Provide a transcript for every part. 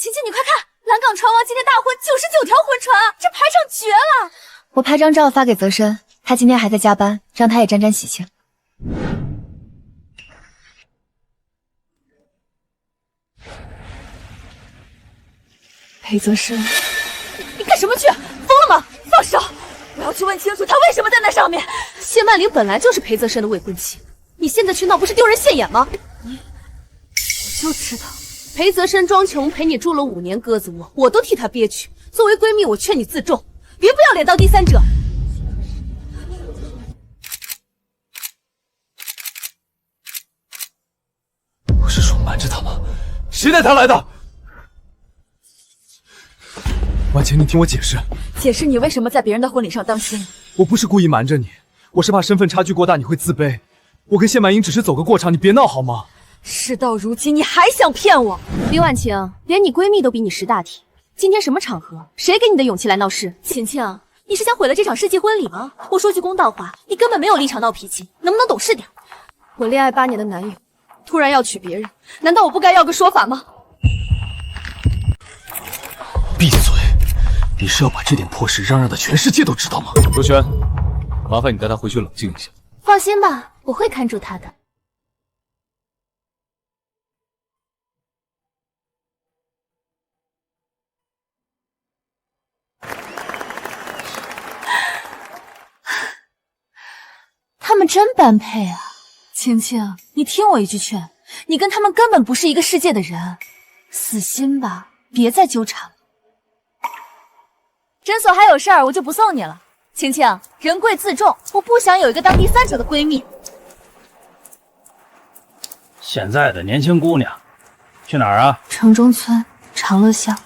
晴晴，你快看，蓝港船王今天大婚99条婚船啊，这排场绝了！我拍张照发给泽深，他今天还在加班，让他也沾沾喜庆。裴泽深，你干什么去？疯了吗？放手！我要去问清楚他为什么在那上面。谢曼玲本来就是裴泽深的未婚妻，你现在去闹不是丢人现眼吗？我就知道，裴泽深装穷陪你住了5年鸽子窝，我都替他憋屈。作为闺蜜，我劝你自重，别不要脸当第三者。我是说瞒着他吗？谁带他来的？婉晴，你听我解释。解释你为什么在别人的婚礼上当新人。我不是故意瞒着你，我是怕身份差距过大你会自卑。我跟谢满英只是走个过场，你别闹好吗？事到如今，你还想骗我？李婉晴，连你闺蜜都比你识大体。今天什么场合？谁给你的勇气来闹事？晴晴，你是想毁了这场世纪婚礼吗？我说句公道话，你根本没有立场闹脾气，能不能懂事点？我恋爱8年的男友，突然要娶别人，难道我不该要个说法吗？闭嘴！你是要把这点破事嚷嚷的全世界都知道吗？周璇，麻烦你带他回去冷静一下。放心吧，我会看住他的。他们真般配啊！晴晴，你听我一句劝，你跟他们根本不是一个世界的人，死心吧，别再纠缠了。诊所还有事儿，我就不送你了。晴晴，人贵自重，我不想有一个当第三者的闺蜜。现在的年轻姑娘，去哪儿啊？城中村长乐巷。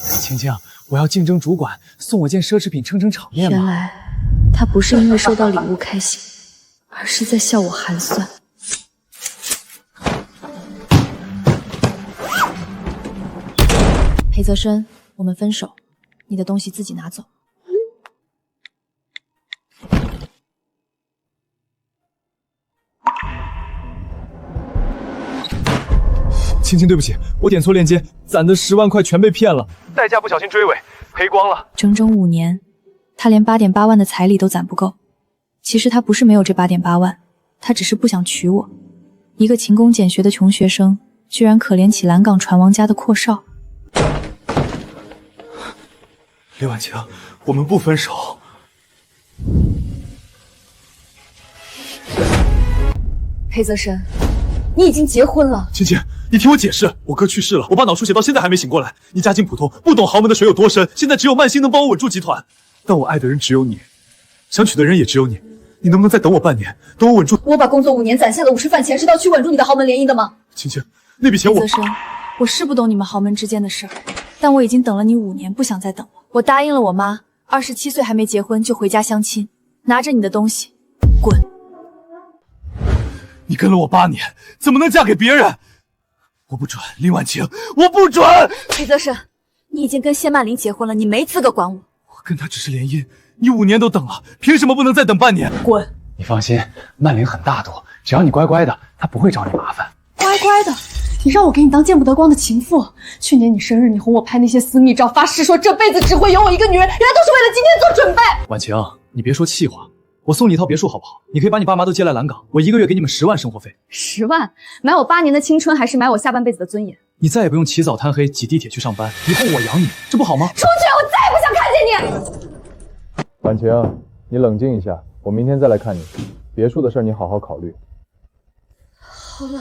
晴晴，我要竞争主管，送我件奢侈品撑撑场面原嘛。来他不是因为收到礼物开心，而是在笑我寒酸。裴泽深，我们分手，你的东西自己拿走。晴晴，对不起，我点错链接，攒的10万块全被骗了，代驾不小心追尾，赔光了。整整5年，他连8.8万的彩礼都攒不够。其实他不是没有这8.8万，他只是不想娶我。一个勤工俭学的穷学生，居然可怜起蓝港船王家的阔少。李婉晴，我们不分手。裴泽深，你已经结婚了。晴晴，你听我解释，我哥去世了，我爸脑出血到现在还没醒过来。你家境普通，不懂豪门的水有多深，现在只有曼心能帮我稳住集团。但我爱的人只有你，想娶的人也只有你，你能不能再等我半年，等我稳住？我把工作5年攒下的50饭钱是到去稳住你的豪门联姻的吗？晴晴，那笔钱我……泽深，我是不懂你们豪门之间的事儿，但我已经等了你5年，不想再等了。我答应了我妈，27岁还没结婚就回家相亲，拿着你的东西，滚！你跟了我8年，怎么能嫁给别人？我不准，林婉晴，我不准！裴泽深，你已经跟谢曼玲结婚了，你没资格管我。我跟她只是联姻，你5年都等了，凭什么不能再等半年？滚！你放心，曼玲很大度，只要你乖乖的，她不会找你麻烦。乖乖的，你让我给你当见不得光的情妇。去年你生日，你哄我拍那些私密照，发誓说这辈子只会有我一个女人，原来都是为了今天做准备。婉晴，你别说气话，我送你一套别墅好不好？你可以把你爸妈都接来蓝港，我1个月给你们10万生活费。10万买我8年的青春，还是买我下半辈子的尊严？你再也不用起早贪黑挤地铁去上班，以后我养你，这不好吗？出去！我再也不想看见你。婉晴，你冷静一下，我明天再来看你。别墅的事你好好考虑。好冷，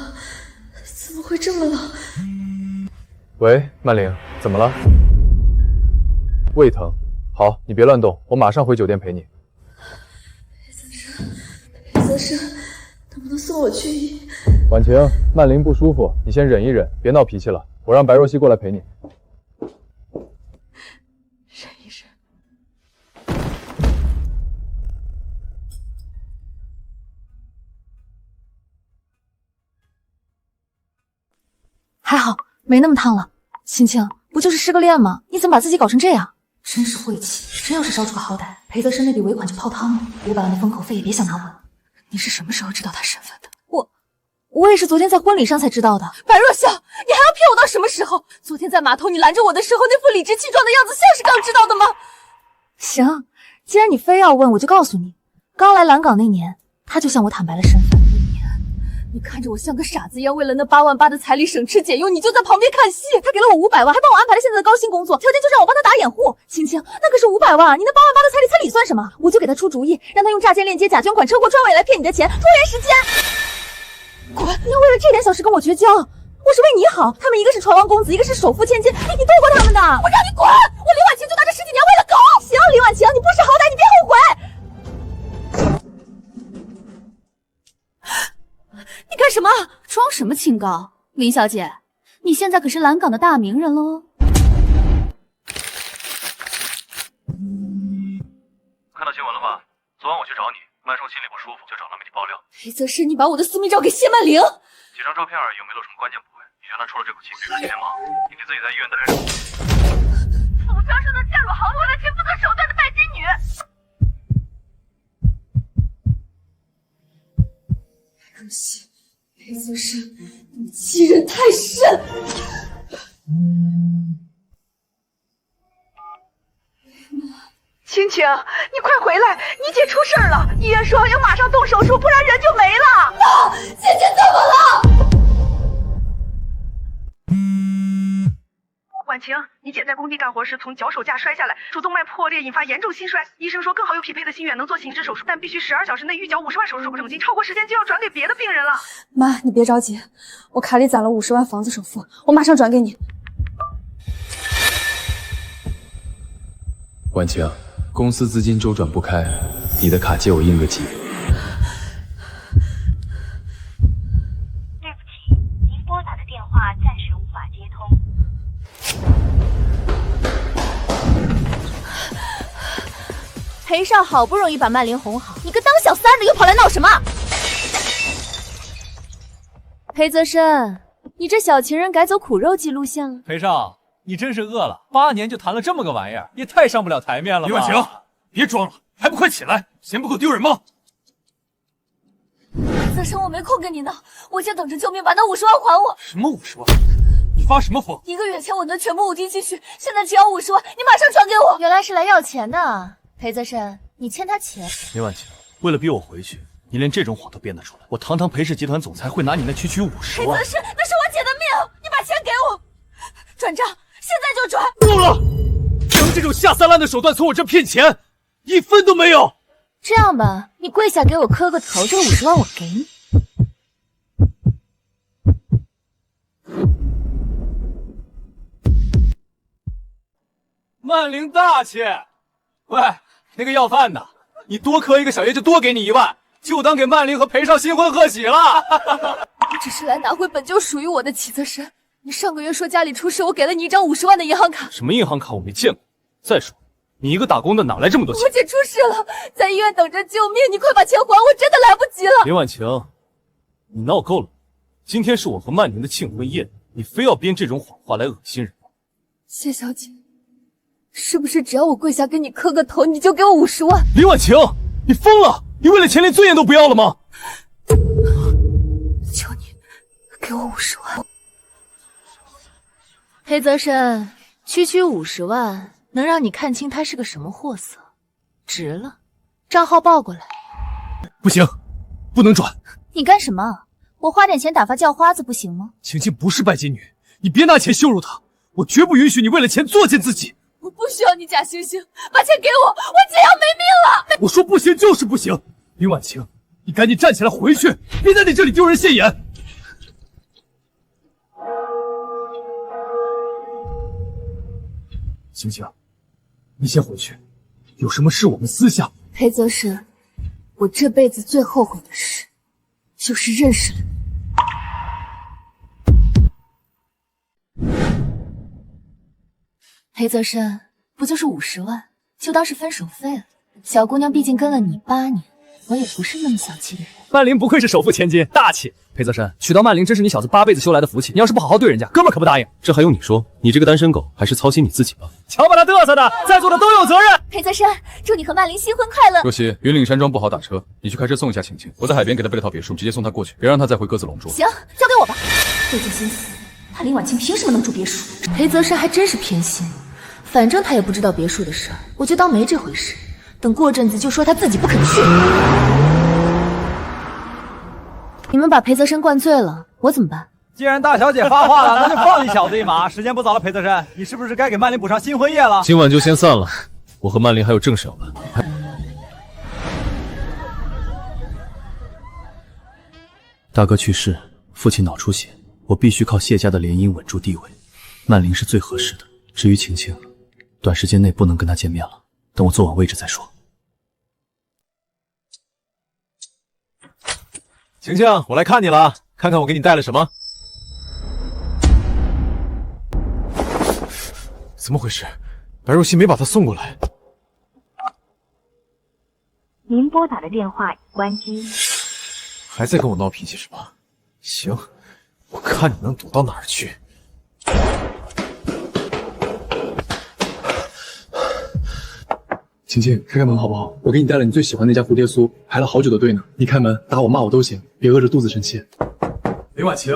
怎么会这么冷？喂，曼玲，怎么了？胃疼。好，你别乱动，我马上回酒店陪你。裴泽深，能不能送我去医？婉晴，曼玲不舒服，你先忍一忍，别闹脾气了。我让白若曦过来陪你。忍一忍。还好没那么烫了。晴晴，不就是失个恋吗？你怎么把自己搞成这样？真是晦气，真要是招出个好歹。裴泽生那笔尾款就泡汤了，500万的封口费也别想拿稳。你是什么时候知道他身份的？我也是昨天在婚礼上才知道的。白若笑，你还要骗我到什么时候？昨天在码头你拦着我的时候，那副理直气壮的样子，像是刚知道的吗？行，既然你非要问，我就告诉你，刚来蓝港那年，他就向我坦白了身份。你看着我像个傻子一样，为了那8万8的彩礼省吃俭用，你就在旁边看戏。他给了我500万，还帮我安排了现在的高薪工作，条件就是让我帮他打掩护。青青，那可是500万，你那8万8的彩礼算什么？我就给他出主意，让他用诈骗链接、假捐款、车祸撞尾来骗你的钱，拖延时间。滚！你要为了这点小事跟我绝交？我是为你好，他们一个是船王公子，一个是首富千金，你斗过他们的。我让你滚！我李婉晴就当这10几年为了狗。行，李婉晴，你不识好歹，你别后悔。你干什么？装什么清高？林小姐，你现在可是蓝港的大名人喽。看到新闻了吗？昨晚我去找你，曼叔心里不舒服，就找了媒体爆料。裴泽是你把我的私密照给谢曼玲，几张照片有没有什么关键部位？你觉得他出了这口气比较天吗？你给自己在医院待着。总销售的陷入豪为了钱不择手段的拜金女。可惜，裴泽是你欺人太甚。青青，你快回来！你姐出事了，医院说要马上动手术，不然人就没了。姐姐怎么了？婉晴，你姐在工地干活时从脚手架摔下来，主动脉破裂，引发严重心衰。医生说更好有匹配的心源能做形肢手术，但必须12小时内预缴50万手术重金，超过时间就要转给别的病人了。妈，你别着急，我卡里攒了50万房子首付，我马上转给你。婉晴，公司资金周转不开，你的卡借我应个急。对不起，您拨打的电话暂时无法接通。裴少好不容易把曼玲哄好，你个当小三的又跑来闹什么？裴泽生，你这小情人改走苦肉计路线了。裴少，你真是饿了，8年就谈了这么个玩意儿，也太上不了台面了吧！李婉晴，别装了，还不快起来，嫌不够丢人吗？泽生，我没空跟你闹，我就等着救命，把那50万还我。什么50万？你发什么疯？1个月前我能全部5金积蓄，现在只要50万，你马上转给我。原来是来要钱的。裴泽生，你欠他钱。林婉晴，为了逼我回去，你连这种谎都编得出来。我堂堂裴氏集团总裁会拿你那区50万？裴泽生，那是我姐的命，你把钱给我，转账，现在就转。够了！别用这种下三滥的手段从我这骗钱，1分都没有。这样吧，你跪下给我磕个头，这50万我给你。曼玲大气。喂，那个要饭的，你多磕一个小爷就多给你1万，就当给曼玲和裴少新婚贺喜了。我只是来拿回本就属于我的启泽生。你上个月说家里出事，我给了你1张50万的银行卡。什么银行卡我没见过。再说，你一个打工的哪来这么多钱？我姐出事了，在医院等着救命，你快把钱还我，真的来不及了。林婉晴，你闹够了。今天是我和曼宁的庆婚宴，你非要编这种谎话来恶心人。谢小姐，是不是只要我跪下跟你磕个头，你就给我50万？林婉晴，你疯了！你为了钱连尊严都不要了吗？求你，给我50万。裴泽生，区50万能让你看清他是个什么货色，值了。账号报过来。不行，不能转。你干什么？我花点钱打发叫花子不行吗？晴晴不是拜金女，你别拿钱羞辱她，我绝不允许你为了钱作践自己。我不需要你假惺惺，把钱给我，我姐要没命了。我说不行就是不行。林婉晴，你赶紧站起来回去，别在你这里丢人现眼。晴晴，你先回去，有什么事我们私下。裴泽生，我这辈子最后悔的事，就是认识了你。裴泽生，不就是50万，就当是分手费了。小姑娘毕竟跟了你8年，我也不是那么小气的人。曼玲不愧是首富千金，大气。裴泽山，娶到曼玲真是你小子8辈子修来的福气。你要是不好好对人家，哥们可不答应。这还用你说？你这个单身狗，还是操心你自己吧。瞧把他嘚瑟的，在座的都有责任。裴泽山，祝你和曼玲新婚快乐。若曦，云岭山庄不好打车，你去开车送一下晴晴。我在海边给她备了套别墅，直接送她过去，别让她再回鸽子笼住。行，交给我吧。费尽心思，他林婉清凭什么能住别墅？裴泽山还真是偏心，反正他也不知道别墅的事儿，我就当没这回事。等过阵子就说他自己不肯去。你们把裴泽山灌醉了，我怎么办？既然大小姐发话了，那就放你小子一马。时间不早了，裴泽山，你是不是该给曼玲补上新婚夜了？今晚就先散了，我和曼玲还有正事要办。大哥去世，父亲脑出血，我必须靠谢家的联姻稳住地位。曼玲是最合适的，至于晴晴，短时间内不能跟她见面了，等我坐稳位置再说。晴晴，我来看你了，看看我给你带了什么。怎么回事？白若曦没把他送过来。您拨打的电话已关机。还在跟我闹脾气是吧？行，我看你能躲到哪儿去。晴晴，开开门好不好？我给你带了你最喜欢那家蝴蝶酥，排了好久的队呢。你开门，打我骂我都行，别饿着肚子生气。林婉晴，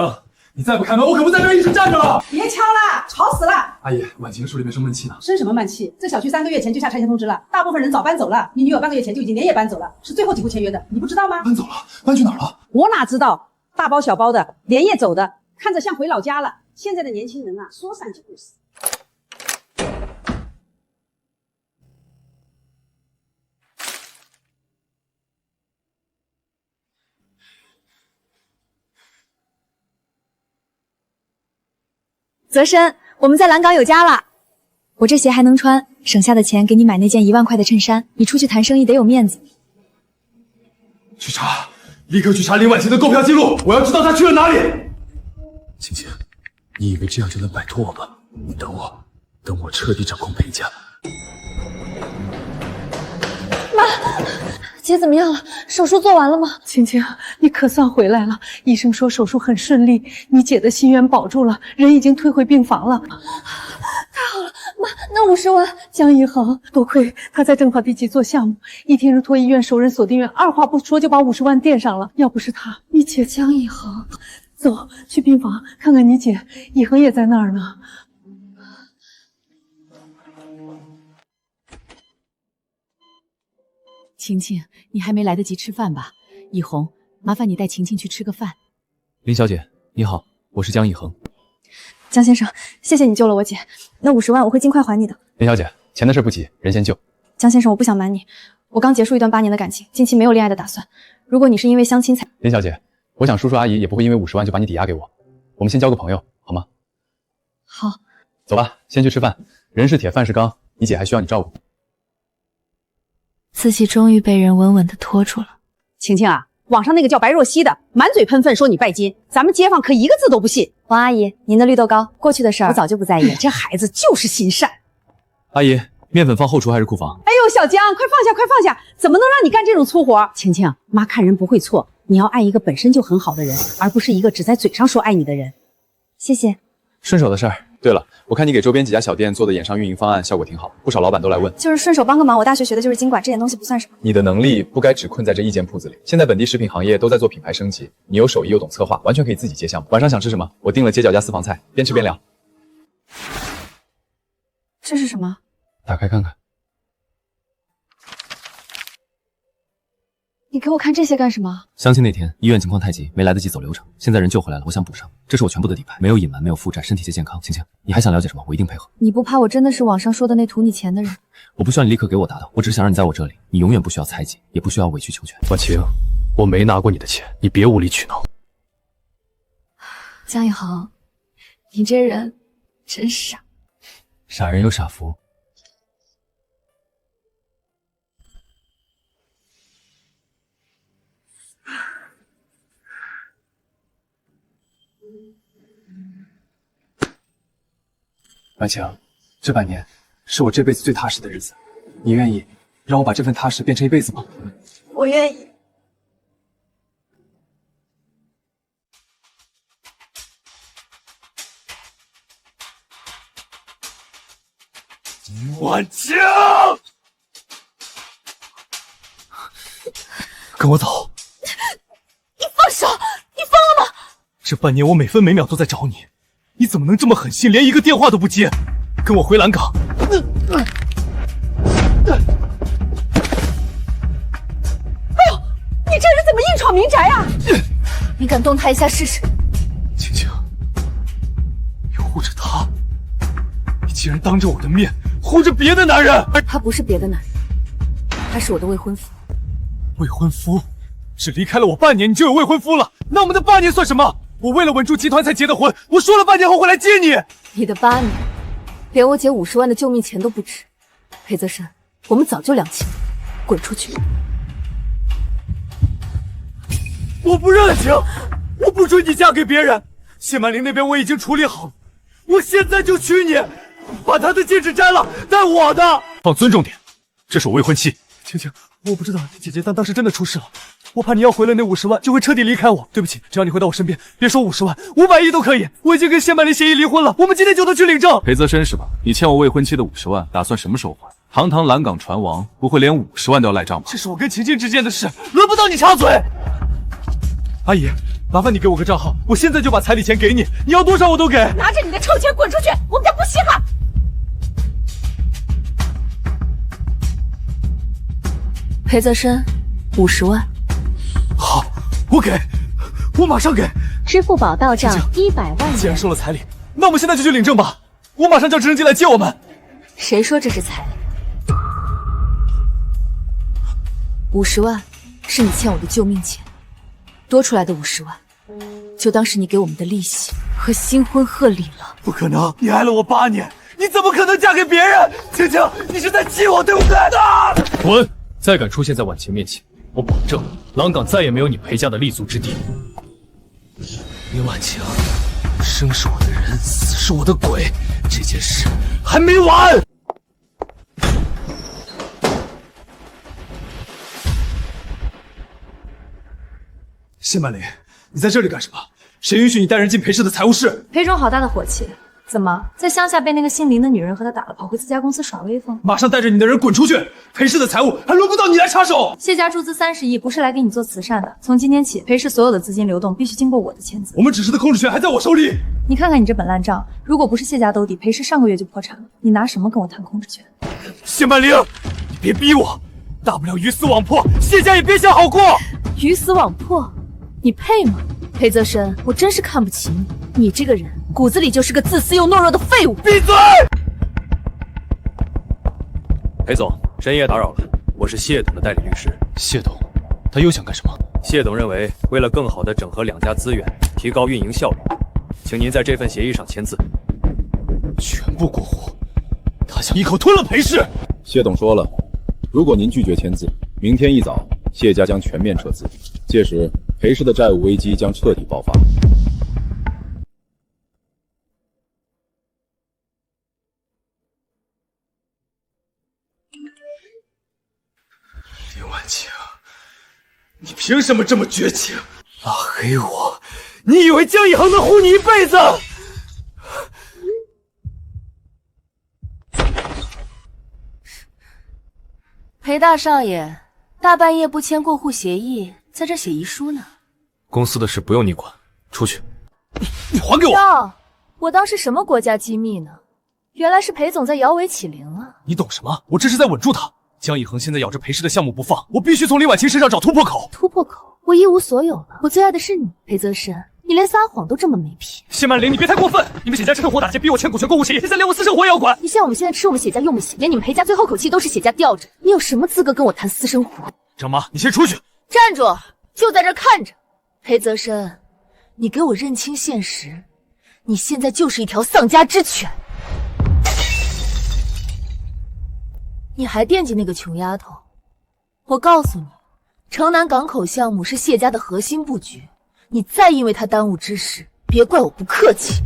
你再不开门，我可不在这儿一直站着了。别敲了，吵死了！阿姨，婉晴手里面生闷气呢。生什么闷气？这小区3个月前就下拆迁通知了，大部分人早搬走了。你女友半个月前就已经连夜搬走了，是最后几户签约的，你不知道吗？搬走了？搬去哪儿了？我哪知道，大包小包的，连夜走的，看着像回老家了。现在的年轻人啊，说散就不散。泽深，我们在蓝港有家了。我这鞋还能穿，省下的钱给你买那件1万块的衬衫。你出去谈生意得有面子。去查，立刻去查林婉晴的购票记录，我要知道她去了哪里。晴晴，你以为这样就能摆脱我吗？你等我，等我彻底掌控裴家。妈，姐怎么样了？手术做完了吗？晴晴，你可算回来了。医生说手术很顺利，你姐的心愿保住了，人已经退回病房了。太好了，妈，那50万，江一恒，多亏他在政法地级做项目，一听日托医院首任锁定院，二话不说就把50万垫上了。要不是他，你姐江一恒，走去病房看看你姐，以恒也在那儿呢。晴晴，你还没来得及吃饭吧？以红，麻烦你带晴晴去吃个饭。林小姐，你好，我是江以恒。江先生，谢谢你救了我姐，那50万我会尽快还你的。林小姐，钱的事不急，人先救。江先生，我不想瞒你，我刚结束一段8年的感情，近期没有恋爱的打算。如果你是因为相亲才……林小姐，我想叔叔阿姨也不会因为50万就把你抵押给我，我们先交个朋友，好吗？好，走吧，先去吃饭。人是铁，饭是钢，你姐还需要你照顾。自己终于被人稳稳地拖住了。晴晴啊，网上那个叫白若曦的，满嘴喷粪说你拜金，咱们街坊可一个字都不信。王阿姨，您的绿豆糕，过去的事儿我早就不在意了。你这孩子就是心善。阿姨，面粉放后厨还是库房？哎呦，小江，快放下，快放下！怎么能让你干这种粗活？晴晴，妈看人不会错，你要爱一个本身就很好的人，而不是一个只在嘴上说爱你的人。谢谢。顺手的事儿。对了，我看你给周边几家小店做的演上运营方案效果挺好，不少老板都来问。就是顺手帮个忙，我大学学的就是经管，这点东西不算什么。你的能力不该只困在这一间铺子里，现在本地食品行业都在做品牌升级，你有手艺又懂策划，完全可以自己接项目。晚上想吃什么？我订了街角家私房菜，边吃边聊。这是什么？打开看看。你给我看这些干什么？相亲那天医院情况太急，没来得及走流程，现在人救回来了，我想补上。这是我全部的底牌，没有隐瞒，没有负债，身体皆健康。晴晴，你还想了解什么？我一定配合。你不怕我真的是网上说的那图你钱的人？我不需要你立刻给我答的，我只是想让你在我这里，你永远不需要猜忌，也不需要委曲求全。婉晴，我没拿过你的钱，你别无理取闹。江一恒，你这人真傻。傻人有傻福。婉晴，这半年是我这辈子最踏实的日子，你愿意让我把这份踏实变成一辈子吗？我愿意。婉清，跟我走！你放手！你疯了吗？这半年我每分每秒都在找你，你怎么能这么狠心，连一个电话都不接？跟我回蓝港！哎呦，你这人怎么硬闯民宅啊？你敢动他一下试试？青青，你护着他，你竟然当着我的面护着别的男人！他不是别的男人，他是我的未婚夫。未婚夫？只离开了我半年，你就有未婚夫了？那我们的8年算什么？我为了稳住集团才结的婚，我说了半年后会来接你。你的8年，连我姐50万的救命钱都不值。裴泽山，我们早就两清，滚出去！我不认情，我不准你嫁给别人。谢曼玲那边我已经处理好了，我现在就娶你，把她的戒指摘了，戴我的。放尊重点，这是我未婚妻。青青，我不知道你姐姐当时真的出事了，我怕你要回了那50万就会彻底离开我。对不起，只要你回到我身边，别说50万，500亿都可以。我已经跟谢曼玲协议离婚了，我们今天就能去领证。裴泽深是吧？你欠我未婚妻的50万，打算什么时候还？堂堂蓝港船王，不会连50万都要赖账吧？这是我跟晴晴之间的事，轮不到你插嘴。阿姨，麻烦你给我个账号，我现在就把彩礼钱给你，你要多少我都给。拿着你的臭钱滚出去，我们家不稀罕。裴泽深，50万。好，我给，我马上给。支付宝到账100万元。既然收了彩礼，那我们现在就去领证吧。我马上叫直升机来接我们。谁说这是彩礼？50万是你欠我的救命钱，多出来的50万，就当是你给我们的利息和新婚贺礼了。不可能，你爱了我8年，你怎么可能嫁给别人？晴晴，你是在气我，对不对？滚！再敢出现在婉晴面前，我保证蓝港再也没有你裴家的立足之地。林婉晴，生是我的人，死是我的鬼，这件事还没完。谢曼玲，你在这里干什么？谁允许你带人进裴氏的财务室？裴总好大的火气，怎么在乡下被那个姓林的女人和他打了，跑回自家公司耍威风？马上带着你的人滚出去！裴氏的财务还轮不到你来插手。谢家注资30亿，不是来给你做慈善的。从今天起，裴氏所有的资金流动必须经过我的签字。我们指示的控制权还在我手里。你看看你这本烂账，如果不是谢家兜底，裴氏上个月就破产了。你拿什么跟我谈控制权？谢曼玲，你别逼我，大不了鱼死网破，谢家也别想好过。鱼死网破？你配吗？裴泽深，我真是看不起你，你这个人骨子里就是个自私又懦弱的废物。闭嘴！裴总，深夜打扰了，我是谢董的代理律师。谢董，他又想干什么？谢董认为，为了更好地整合两家资源，提高运营效率，请您在这份协议上签字。全部过户，他想一口吞了裴氏。谢董说了，如果您拒绝签字，明天一早谢家将全面撤资，届时裴氏的债务危机将彻底爆发。林婉晴，你凭什么这么绝情？拉黑我？你以为江以恒能护你一辈子？裴大少爷，大半夜不签过户协议，在这写遗书呢。公司的事不用你管，出去。你还给我！哟，我当是什么国家机密呢？原来是裴总在摇尾乞灵啊！你懂什么？我这是在稳住他。江以恒现在咬着裴氏的项目不放，我必须从林婉晴身上找突破口。突破口？我一无所有了。我最爱的是你，裴泽深，你连撒谎都这么没品。谢曼玲，你别太过分！你们谢家趁火打劫，逼我签股权过户协议，现在连我私生活也要管。你像我们现在吃我们谢家用不起，连你们裴家最后口气都是谢家吊着，你有什么资格跟我谈私生活？张妈，你先出去。站住！就在这看着。裴泽深，你给我认清现实，你现在就是一条丧家之犬。你还惦记那个穷丫头？我告诉你，城南港口项目是谢家的核心布局，你再因为他耽误之事，别怪我不客气。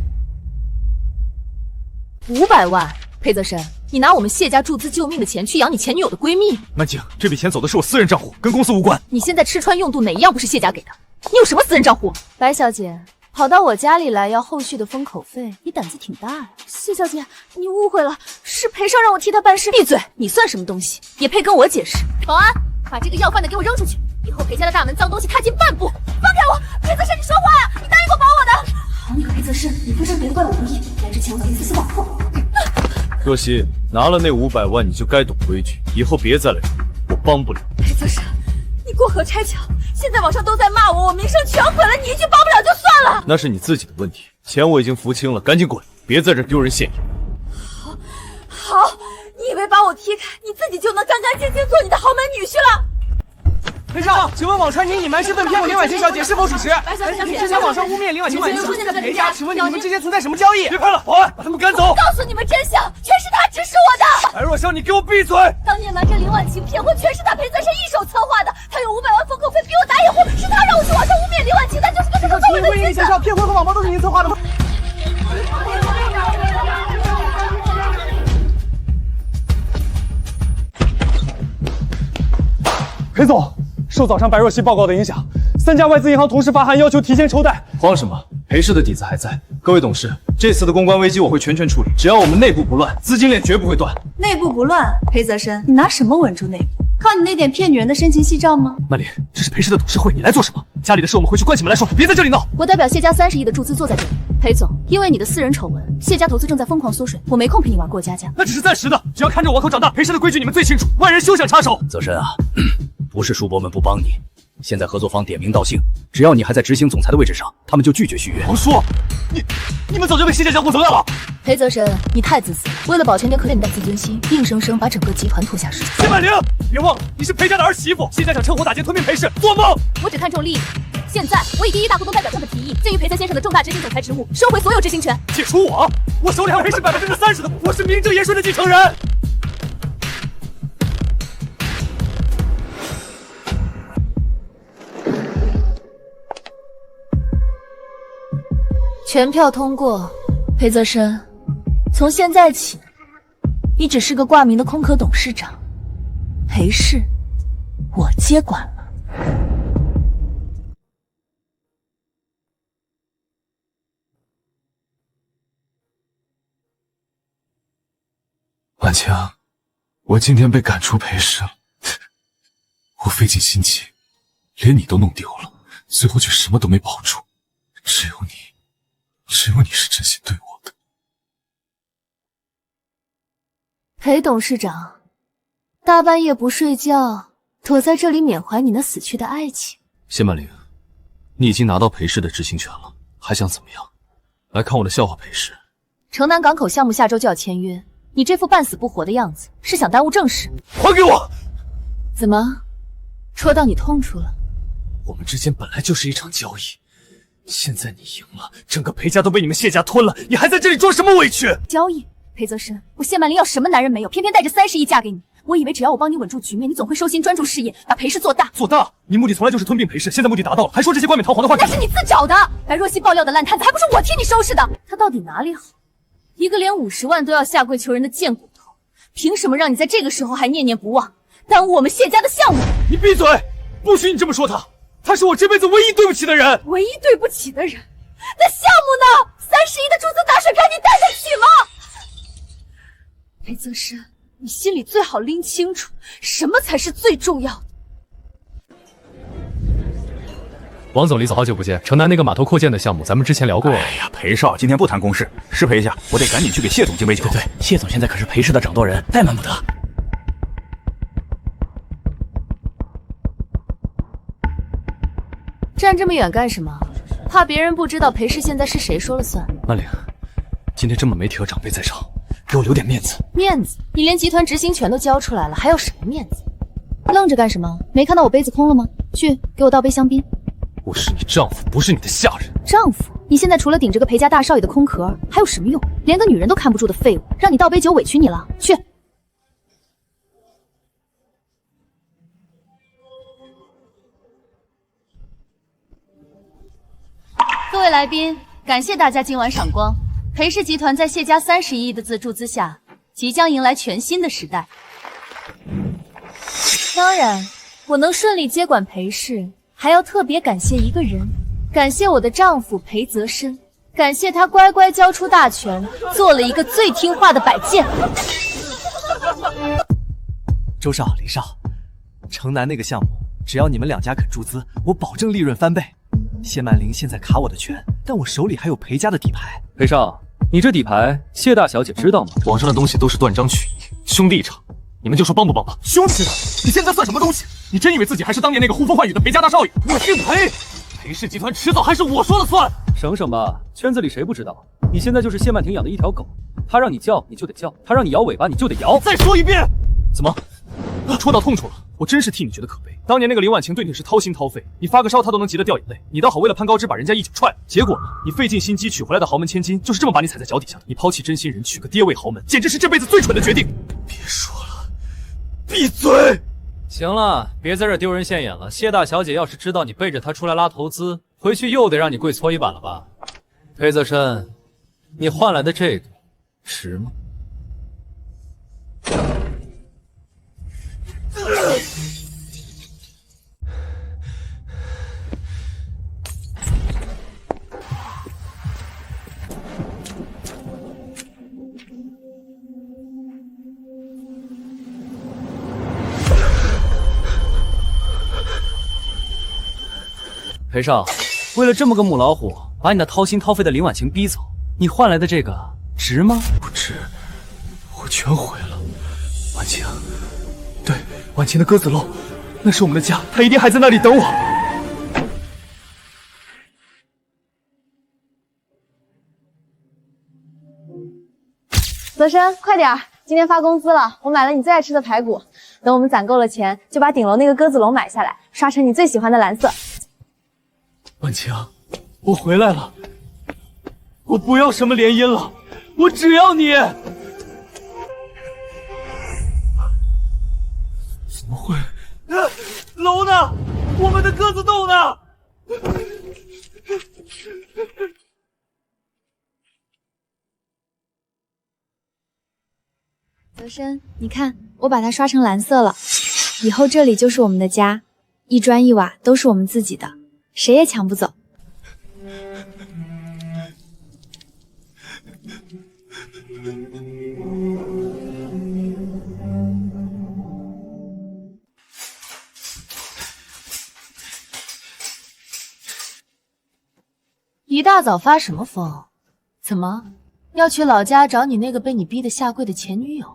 500万，裴泽深，你拿我们谢家注资救命的钱去养你前女友的闺蜜？曼静，这笔钱走的是我私人账户，跟公司无关。你现在吃穿用度哪一样不是谢家给的？你有什么私人账户？白小姐，跑到我家里来要后续的封口费，你胆子挺大呀。谢小姐，你误会了，是裴少让我替他办事。闭嘴！你算什么东西？也配跟我解释？保安，把这个要饭的给我扔出去！以后裴家的大门脏东西踏进半步！放开我！裴泽生，你说话呀！你答应过保我的。好你个裴泽生，你不生别的怪我无义，来之前我一丝丝保护。若曦，拿了那500万，你就该懂规矩，以后别再来惹我，我帮不了。裴泽生，你过河拆桥，现在网上都在骂我，我名声全毁了，你一句帮不了就算了。那是你自己的问题，钱我已经付清了，赶紧滚，别在这丢人现眼。好，你以为把我踢开，你自己就能干干净净做你的豪门女婿了？裴少，请问网传您隐瞒身份骗过林婉晴小姐是否属实？你之前网上污蔑林婉晴小姐在裴家，请问你们之间存在什么交易？别拍了，保安，把他们赶走！我告诉你们真相，全是他指使我的。白若香，你给我闭嘴！当年瞒着林婉晴骗婚，全是他裴泽生一手策划的。他用500万封口费逼我打掩护，是他让我去网上污蔑林婉晴，他就是个这种做人的奸商。骗婚和网暴都是您策划的吗？裴总，受早上白若曦报告的影响，3家外资银行同时发函要求提前抽贷。慌什么？裴氏的底子还在。各位董事，这次的公关危机我会全权处理，只要我们内部不乱，资金链绝不会断。内部不乱，裴泽生，你拿什么稳住内部？靠你那点骗女人的深情细照吗？曼琳，这是裴氏的董事会，你来做什么？家里的事我们回去关起门来说，别在这里闹。我代表谢家30亿的注资坐在这里。裴总，因为你的私人丑闻，谢家投资正在疯狂缩水，我没空陪你玩过家家。那只是暂时的，只要看着我王口长大，裴氏的规矩你们最清楚，外人休想插手。泽深啊，不是叔伯们不帮你，现在合作方点名道姓，只要你还在执行总裁的位置上，他们就拒绝续约。王叔，你们早就被谢家江湖走掉了。裴泽生，你太自私了，为了保全点可怜的自尊心，硬生生把整个集团拖下水。谢曼玲，别忘了你是裴家的儿媳妇，谢家想趁火打劫吞并裴氏，做梦！我只看重利益。现在我以第一大股东代表这么提议，鉴于裴泽先生的重大执行总裁职务，收回所有执行权。解除我手里还有裴氏30%的，我是名正言顺的继承人。全票通过，裴泽生，从现在起，你只是个挂名的空壳董事长，裴氏我接管了。婉晴，我今天被赶出裴氏了，我费尽心机，连你都弄丢了，最后却什么都没保住，只有你是真心对我的。裴董事长，大半夜不睡觉，躲在这里缅怀你那死去的爱情。谢曼玲，你已经拿到裴氏的执行权了，还想怎么样？来看我的笑话裴氏。城南港口项目下周就要签约，你这副半死不活的样子，是想耽误正事？还给我！怎么，戳到你痛处了？我们之间本来就是一场交易，现在你赢了，整个裴家都被你们谢家吞了，你还在这里装什么委屈？交易？裴泽生，我谢曼玲要什么男人没有，偏偏带着30亿嫁给你。我以为只要我帮你稳住局面，你总会收心专注事业，把裴氏做大。做大？你目的从来就是吞并裴氏，现在目的达到了，还说这些冠冕堂皇的话？那是你自找的。白若曦爆料的烂摊子，还不是我替你收拾的？他到底哪里好？一个连50万都要下跪求人的贱骨头，凭什么让你在这个时候还念念不忘，耽误我们谢家的项目？你闭嘴！不许你这么说他，他是我这辈子唯一对不起的人。唯一对不起的人？那项目呢？30亿的注资打水漂，你担得起吗？裴泽生，你心里最好拎清楚，什么才是最重要的。王总，李总，好久不见。城南那个码头扩建的项目，咱们之前聊过。哎呀，裴少今天不谈公事，失陪一下，我得赶紧去给谢总敬杯酒。对，谢总现在可是裴氏的掌舵人，怠慢不得。站这么远干什么？怕别人不知道裴氏现在是谁说了算？曼玲，今天这么媒体和长辈在场，给我留点面子。面子？你连集团执行权都交出来了，还要什么面子？愣着干什么？没看到我杯子空了吗？去，给我倒杯香槟。我是你丈夫，不是你的下人。丈夫？你现在除了顶着个裴家大少爷的空壳，还有什么用？连个女人都看不住的废物，让你倒杯酒委屈你了？去。各位来宾，感谢大家今晚赏光。裴氏集团在谢家30亿的自注资下，即将迎来全新的时代。当然，我能顺利接管裴氏，还要特别感谢一个人感谢我的丈夫裴泽深，感谢他乖乖交出大权，做了一个最听话的摆件。周少、林少，城南那个项目，只要你们两家肯注资，我保证利润翻倍。谢曼玲现在卡我的权，但我手里还有裴家的底牌。裴少，你这底牌，谢大小姐知道吗？网上的东西都是断章取义，兄弟一场，你们就说帮不帮吧？兄弟，你现在算什么东西？你真以为自己还是当年那个呼风唤雨的裴家大少爷？我姓裴，裴氏集团迟早还是我说了算。省省吧，圈子里谁不知道？你现在就是谢曼婷养的一条狗，她让你叫你就得叫，她让你摇尾巴你就得摇。再说一遍。怎么？戳到痛处了，我真是替你觉得可悲。当年那个林婉晴对你是掏心掏肺，你发个烧她都能急得掉眼泪，你倒好为了攀高枝把人家一脚踹了。结果呢，你费尽心机娶回来的豪门千金就是这么把你踩在脚底下的。你抛弃真心人，娶个爹味豪门，简直是这辈子最蠢的决定。别说了，闭嘴！行了，别在这丢人现眼了。谢大小姐要是知道你背着她出来拉投资，回去又得让你跪搓衣板了吧？裴泽深，你换来的这个值吗？裴少，为了这么个母老虎，把你那掏心掏肺的林婉晴逼走，你换来的这个值吗？不值，我全毁了。婉晴，对，婉晴的鸽子楼，那是我们的家，她一定还在那里等我。泽深，快点儿！今天发工资了，我买了你最爱吃的排骨。等我们攒够了钱，就把顶楼那个鸽子笼买下来，刷成你最喜欢的蓝色。婉晴，我回来了，我不要什么联姻了，我只要你。怎么会？楼呢？我们的鸽子洞呢？泽深，你看，我把它刷成蓝色了，以后这里就是我们的家，一砖一瓦都是我们自己的，谁也抢不走。一大早发什么疯？怎么要去老家找你那个被你逼得下跪的前女友？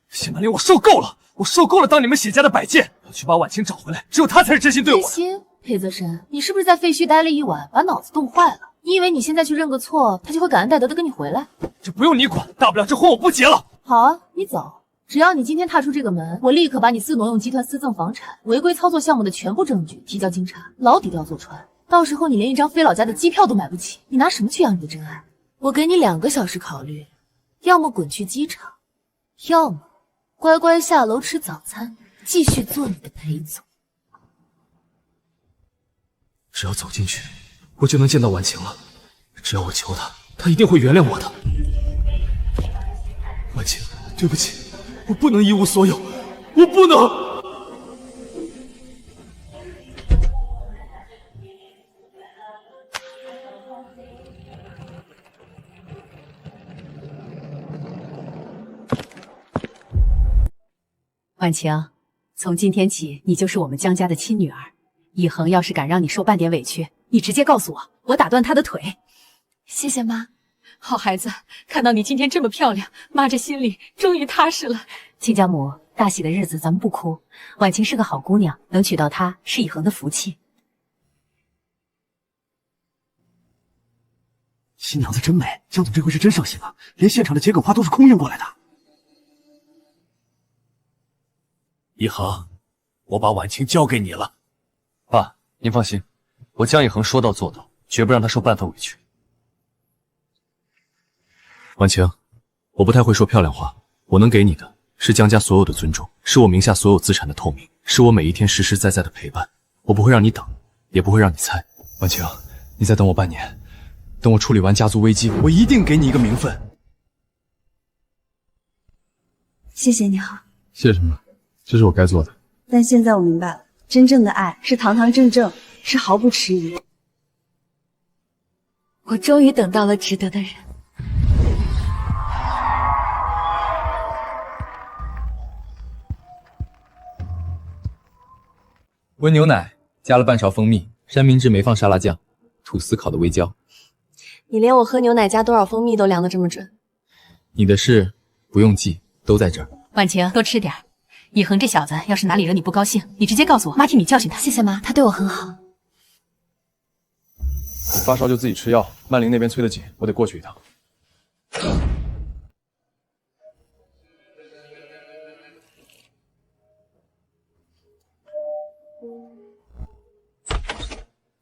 谢曼玲，我受够了，我受够了当你们谢家的摆件，要去把婉晴找回来，只有她才是真心对我。真心？裴泽深，你是不是在废墟待了一晚，把脑子冻坏了？你以为你现在去认个错，他就会感恩戴德的跟你回来？这不用你管，大不了这婚我不结了。好啊，你走。只要你今天踏出这个门，我立刻把你私挪用集团私赠房产、违规操作项目的全部证据提交京察，牢底都要坐穿。到时候你连一张飞老家的机票都买不起，你拿什么去养你的真爱？我给你2个小时考虑，要么滚去机场，要么乖乖下楼吃早餐，继续做你的裴总。只要走进去，我就能见到婉晴了。只要我求她，她一定会原谅我的。婉晴，对不起，我不能一无所有，我不能。婉晴，从今天起，你就是我们江家的亲女儿。以恒要是敢让你受半点委屈，你直接告诉我，我打断他的腿。谢谢妈。好孩子，看到你今天这么漂亮，妈这心里终于踏实了。亲家母，大喜的日子咱们不哭。婉晴是个好姑娘，能娶到她是以恒的福气。新娘子真美，江总这回是真上心了，连现场的桔梗花都是空运过来的。一恒，我把婉晴交给你了。爸，您放心，我江以恒说到做到，绝不让他受半分委屈。婉晴，我不太会说漂亮话，我能给你的是江家所有的尊重，是我名下所有资产的透明，是我每一天实实在在的陪伴。我不会让你等，也不会让你猜。婉晴，你再等我半年，等我处理完家族危机，我一定给你一个名分。谢谢你好。谢什么？这是我该做的。但现在我明白了，真正的爱是堂堂正正，是毫不迟疑。我终于等到了值得的人。温牛奶加了半勺蜂蜜，三明治没放沙拉酱，吐司烤的微焦。你连我喝牛奶加多少蜂蜜都量得这么准。你的事不用记，都在这儿。婉晴，多吃点。以恒这小子要是哪里惹你不高兴，你直接告诉我，妈替你教训他。谢谢妈，他对我很好。发烧就自己吃药，曼玲那边催得紧，我得过去一趟。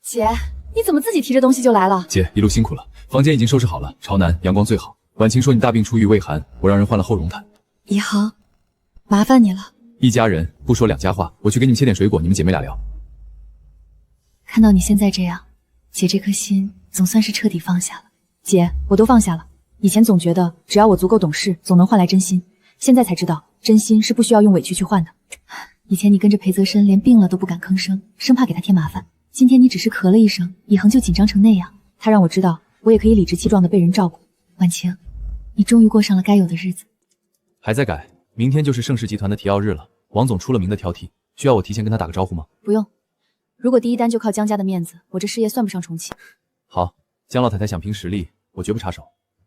姐，你怎么自己提着东西就来了？姐，一路辛苦了，房间已经收拾好了，朝南阳光最好。婉晴说你大病初愈未寒，我让人换了厚绒毯。以恒，麻烦你了。一家人不说两家话，我去给你们切点水果，你们姐妹俩聊。看到你现在这样，姐这颗心总算是彻底放下了。姐，我都放下了。以前总觉得只要我足够懂事，总能换来真心，现在才知道真心是不需要用委屈去换的。以前你跟着裴泽深，连病了都不敢吭声，生怕给他添麻烦。今天你只是咳了一声，以恒就紧张成那样。他让我知道，我也可以理直气壮的被人照顾。婉晴，你终于过上了该有的日子。还在改，明天就是盛世集团的提要日了。王总出了名的挑剔，需要我提前跟他打个招呼吗？不用，如果第一单就靠江家的面子，我这事业算不上重启。好，江老太太想凭实力，我绝不插手。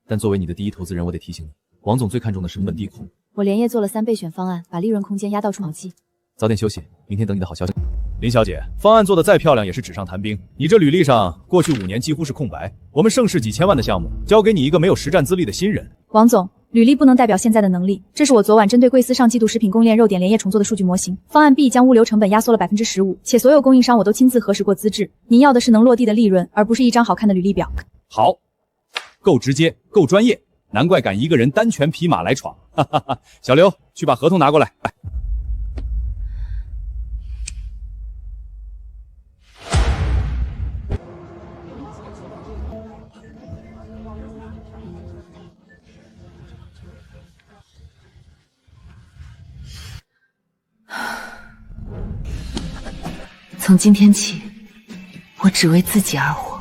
但作为你的第一投资人，我得提醒你，王总最看重的是本地控。我连夜做了3备选方案，把利润空间压到出毛记。早点休息，明天等你的好消息。林小姐，方案做得再漂亮也是纸上谈兵，你这履历上过去5年几乎是空白。我们盛世几千万的项目，交给你一个没有实战资历的新人。王总，履历不能代表现在的能力。这是我昨晚针对贵司上季度食品供应链肉点连夜重做的数据模型。方案 B 将物流成本压缩了15%，且所有供应商我都亲自核实过资质。您要的是能落地的利润，而不是一张好看的履历表。好，够直接，够专业，难怪敢一个人单拳匹马来闯。哈哈哈！小刘，去把合同拿过来。从今天起，我只为自己而活。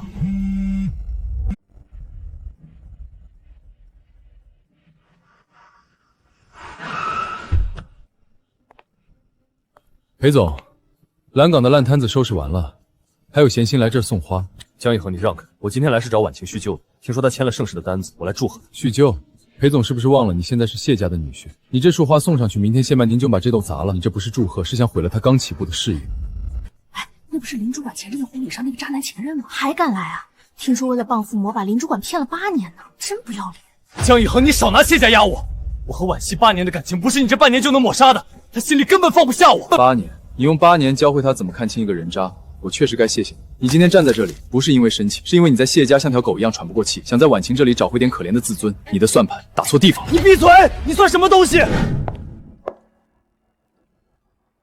裴总，蓝港的烂摊子收拾完了，还有闲心来这儿送花。江以恒，你让开！我今天来是找婉晴叙旧的，听说她签了盛世的单子，我来祝贺。叙旧？裴总是不是忘了你现在是谢家的女婿？你这束花送上去，明天谢曼宁就把这栋砸了。你这不是祝贺，是想毁了他刚起步的事业。哎，那不是林主管前任的婚礼上那个渣男前任吗？还敢来啊？听说为了傍父魔，把林主管骗了8年呢，真不要脸！江以恒，你少拿谢家压我！我和婉熙8年的感情，不是你这半年就能抹杀的。他心里根本放不下我。8年，你用8年教会他怎么看清一个人渣，我确实该谢谢你。你今天站在这里，不是因为生气，是因为你在谢家像条狗一样喘不过气，想在婉晴这里找回点可怜的自尊。你的算盘打错地方了。你闭嘴！你算什么东西？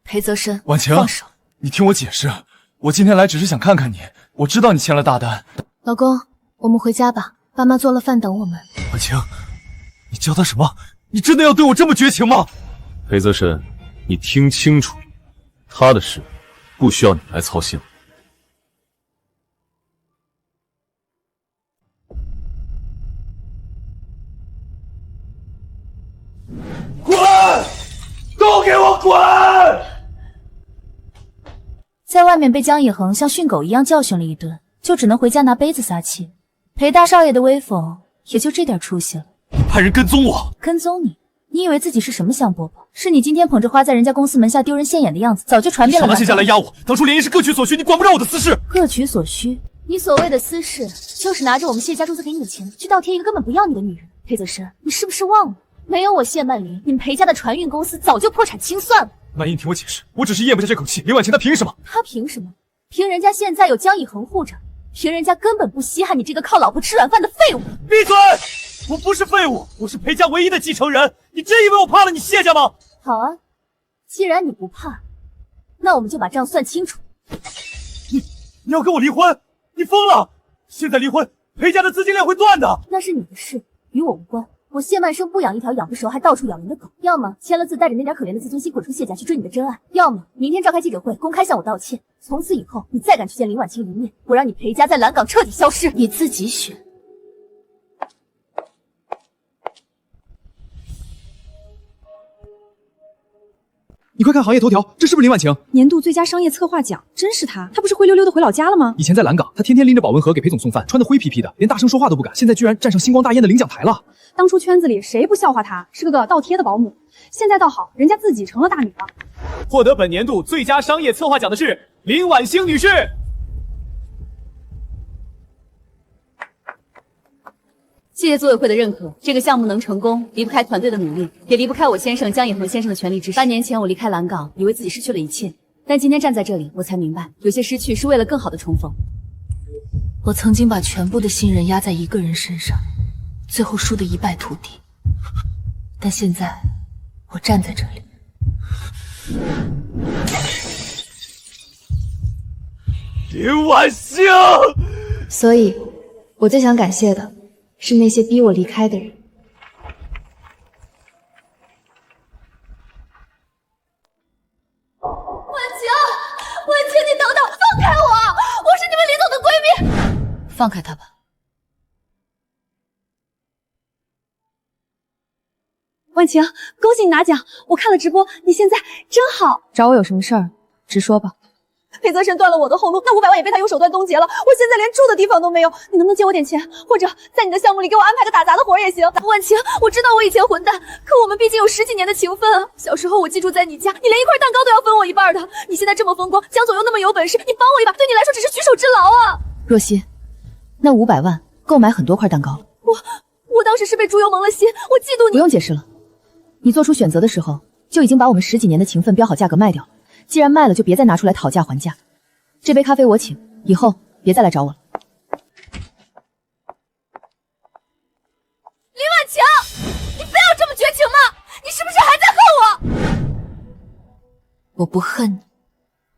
裴泽深，婉晴，放手！你听我解释，我今天来只是想看看你。我知道你签了大单。老公，我们回家吧，爸妈做了饭等我们。婉晴，你叫他什么？你真的要对我这么绝情吗？裴泽深，你听清楚，他的事不需要你来操心。滚！都给我滚！在外面被江以恒像训狗一样教训了一顿，就只能回家拿杯子撒气。裴大少爷的威风也就这点出息了。派人跟踪我？跟踪你？你以为自己是什么香饽饽？是你今天捧着花在人家公司门下丢人现眼的样子，早就传遍了。少拿谢家来压我！当初联谊是各取所需，你管不着我的私事。各取所需？你所谓的私事，就是拿着我们谢家注资给你的钱，去倒贴一个根本不要你的女人。裴泽深，你是不是忘了？没有我谢曼玲，你们裴家的船运公司早就破产清算了。曼英，听我解释，我只是咽不下这口气。林婉晴她凭什么？她凭什么？凭人家现在有江以恒护着，凭人家根本不稀罕你这个靠老婆吃软饭的废物。闭嘴！我不是废物，我是裴家唯一的继承人。你真以为我怕了你谢家吗？好啊，既然你不怕，那我们就把账算清楚。你要跟我离婚？你疯了！现在离婚，裴家的资金链会断的。那是你的事，与我无关。我谢曼生不养一条养不熟还到处咬人的狗，要么签了字带着那点可怜的自尊心滚出谢家去追你的真爱，要么明天召开记者会公开向我道歉。从此以后，你再敢去见林婉清一面，我让你裴家在蓝港彻底消失。你自己选，你快看行业头条，这是不是林婉晴？年度最佳商业策划奖，真是她？她不是灰溜溜的回老家了吗？以前在蓝港，她天天拎着保温盒给裴总送饭，穿得灰皮皮的，连大声说话都不敢。现在居然站上星光大宴的领奖台了。当初圈子里谁不笑话她是个倒贴的保姆？现在倒好，人家自己成了大女了。获得本年度最佳商业策划奖的是林婉星女士。谢谢组委会的认可，这个项目能成功，离不开团队的努力，也离不开我先生江野恒先生的全力支持。3年前我离开蓝港，以为自己失去了一切，但今天站在这里，我才明白，有些失去是为了更好的重逢。我曾经把全部的信任压在一个人身上，最后输得一败涂地。但现在，我站在这里。林婉星，所以，我最想感谢的是那些逼我离开的人。婉晴，你等等，放开我！我是你们李总的闺蜜。放开他吧。婉晴，恭喜你拿奖！我看了直播，你现在真好。找我有什么事儿，直说吧。裴泽深断了我的后路，那500万也被他用手段冻结了，我现在连住的地方都没有。你能不能借我点钱，或者在你的项目里给我安排个打杂的活也行？婉晴，我知道我以前混蛋，可我们毕竟有10几年的情分啊。小时候我寄住在你家，你连一块蛋糕都要分我一半的。你现在这么风光，江总又那么有本事，你帮我一把，对你来说只是举手之劳啊。若曦，那500万够买很多块蛋糕了。我当时是被猪油蒙了心，我嫉妒你。不用解释了，你做出选择的时候就已经把我们10几年的情分标好价格卖掉了。既然卖了，就别再拿出来讨价还价。这杯咖啡我请，以后别再来找我了。林婉晴，你非要这么绝情吗？你是不是还在恨我？我不恨你，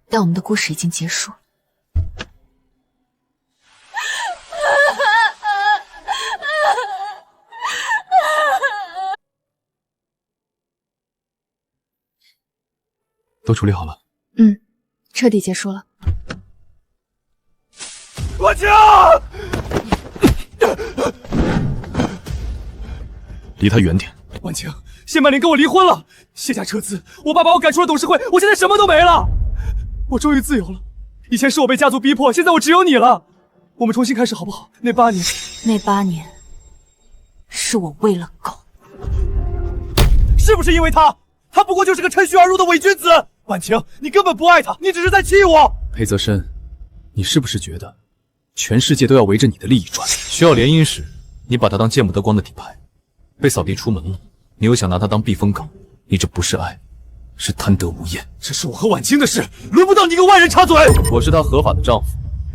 但我们的故事已经结束了。都处理好了。彻底结束了。婉晴，离他远点。婉晴，谢曼玲跟我离婚了，谢家撤资，我爸把我赶出了董事会，我现在什么都没了。我终于自由了，以前是我被家族逼迫，现在我只有你了。我们重新开始好不好？那8年，是我喂了狗。是不是因为他？他不过就是个趁虚而入的伪君子。婉晴，你根本不爱他，你只是在气我。裴泽深，你是不是觉得全世界都要围着你的利益转？需要联姻时，你把他当见不得光的底牌，被扫地出门了，你又想拿他当避风港，你这不是爱，是贪得无厌。这是我和婉清的事，轮不到你一个外人插嘴。我是她合法的丈夫，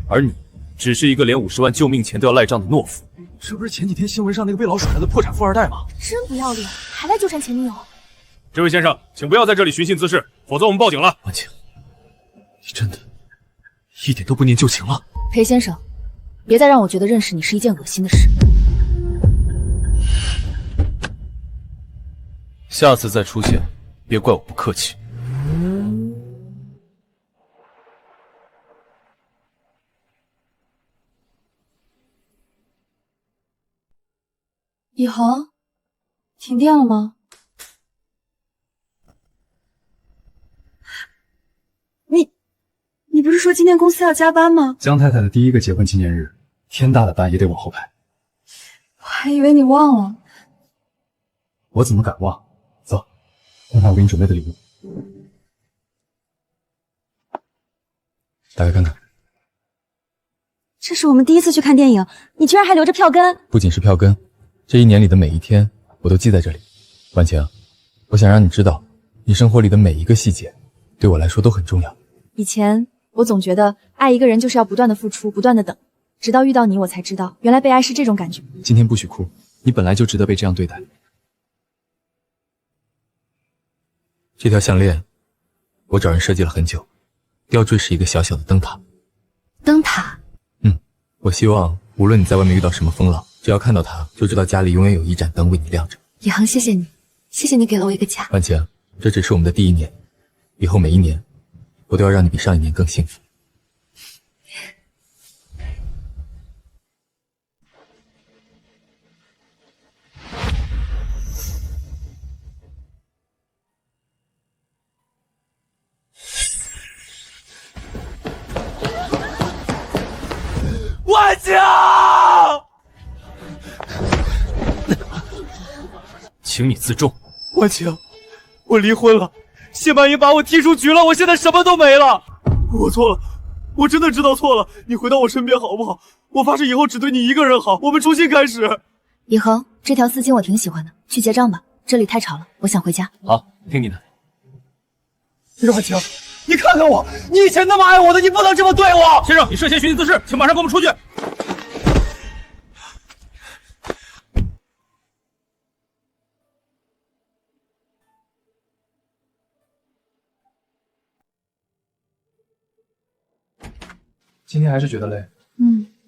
而你只是一个连50万救命钱都要赖账的懦夫。这不是前几天新闻上那个被老甩了的破产富二代吗？真不要脸，还来纠缠前女友。这位先生，请不要在这里寻衅滋事，否则我们报警了。婉清，你真的一点都不念旧情了？裴先生，别再让我觉得认识你是一件恶心的事。下次再出现，别怪我不客气。以恒，停电了吗？你不是说今天公司要加班吗？江太太的第1个结婚纪念日，天大的班也得往后排。我还以为你忘了。我怎么敢忘？走，看看我给你准备的礼物。打开看看。这是我们第一次去看电影，你居然还留着票根。不仅是票根，这1年里的每一天我都记在这里。婉晴，我想让你知道，你生活里的每一个细节对我来说都很重要。以前我总觉得爱一个人就是要不断的付出，不断的等，直到遇到你，我才知道原来被爱是这种感觉。今天不许哭，你本来就值得被这样对待。这条项链，我找人设计了很久，吊坠是一个小小的灯塔。灯塔？我希望无论你在外面遇到什么风浪，只要看到它，就知道家里永远有一盏灯为你亮着。以恒，谢谢你，谢谢你给了我一个家。婉晴，这只是我们的第1年，以后每一年，我都要让你比上1年更幸福。晴，请你自重。婉晴，我离婚了，谢曼英把我踢出局了，我现在什么都没了。我错了，我真的知道错了。你回到我身边好不好？我发誓以后只对你一个人好，我们重新开始。以恒，这条丝巾我挺喜欢的，去结账吧，这里太吵了，我想回家。好，听你的。婉晴，你看看我，你以前那么爱我的，你不能这么对我。先生，你涉嫌寻衅滋事，请马上跟我们出去。今天还是觉得累。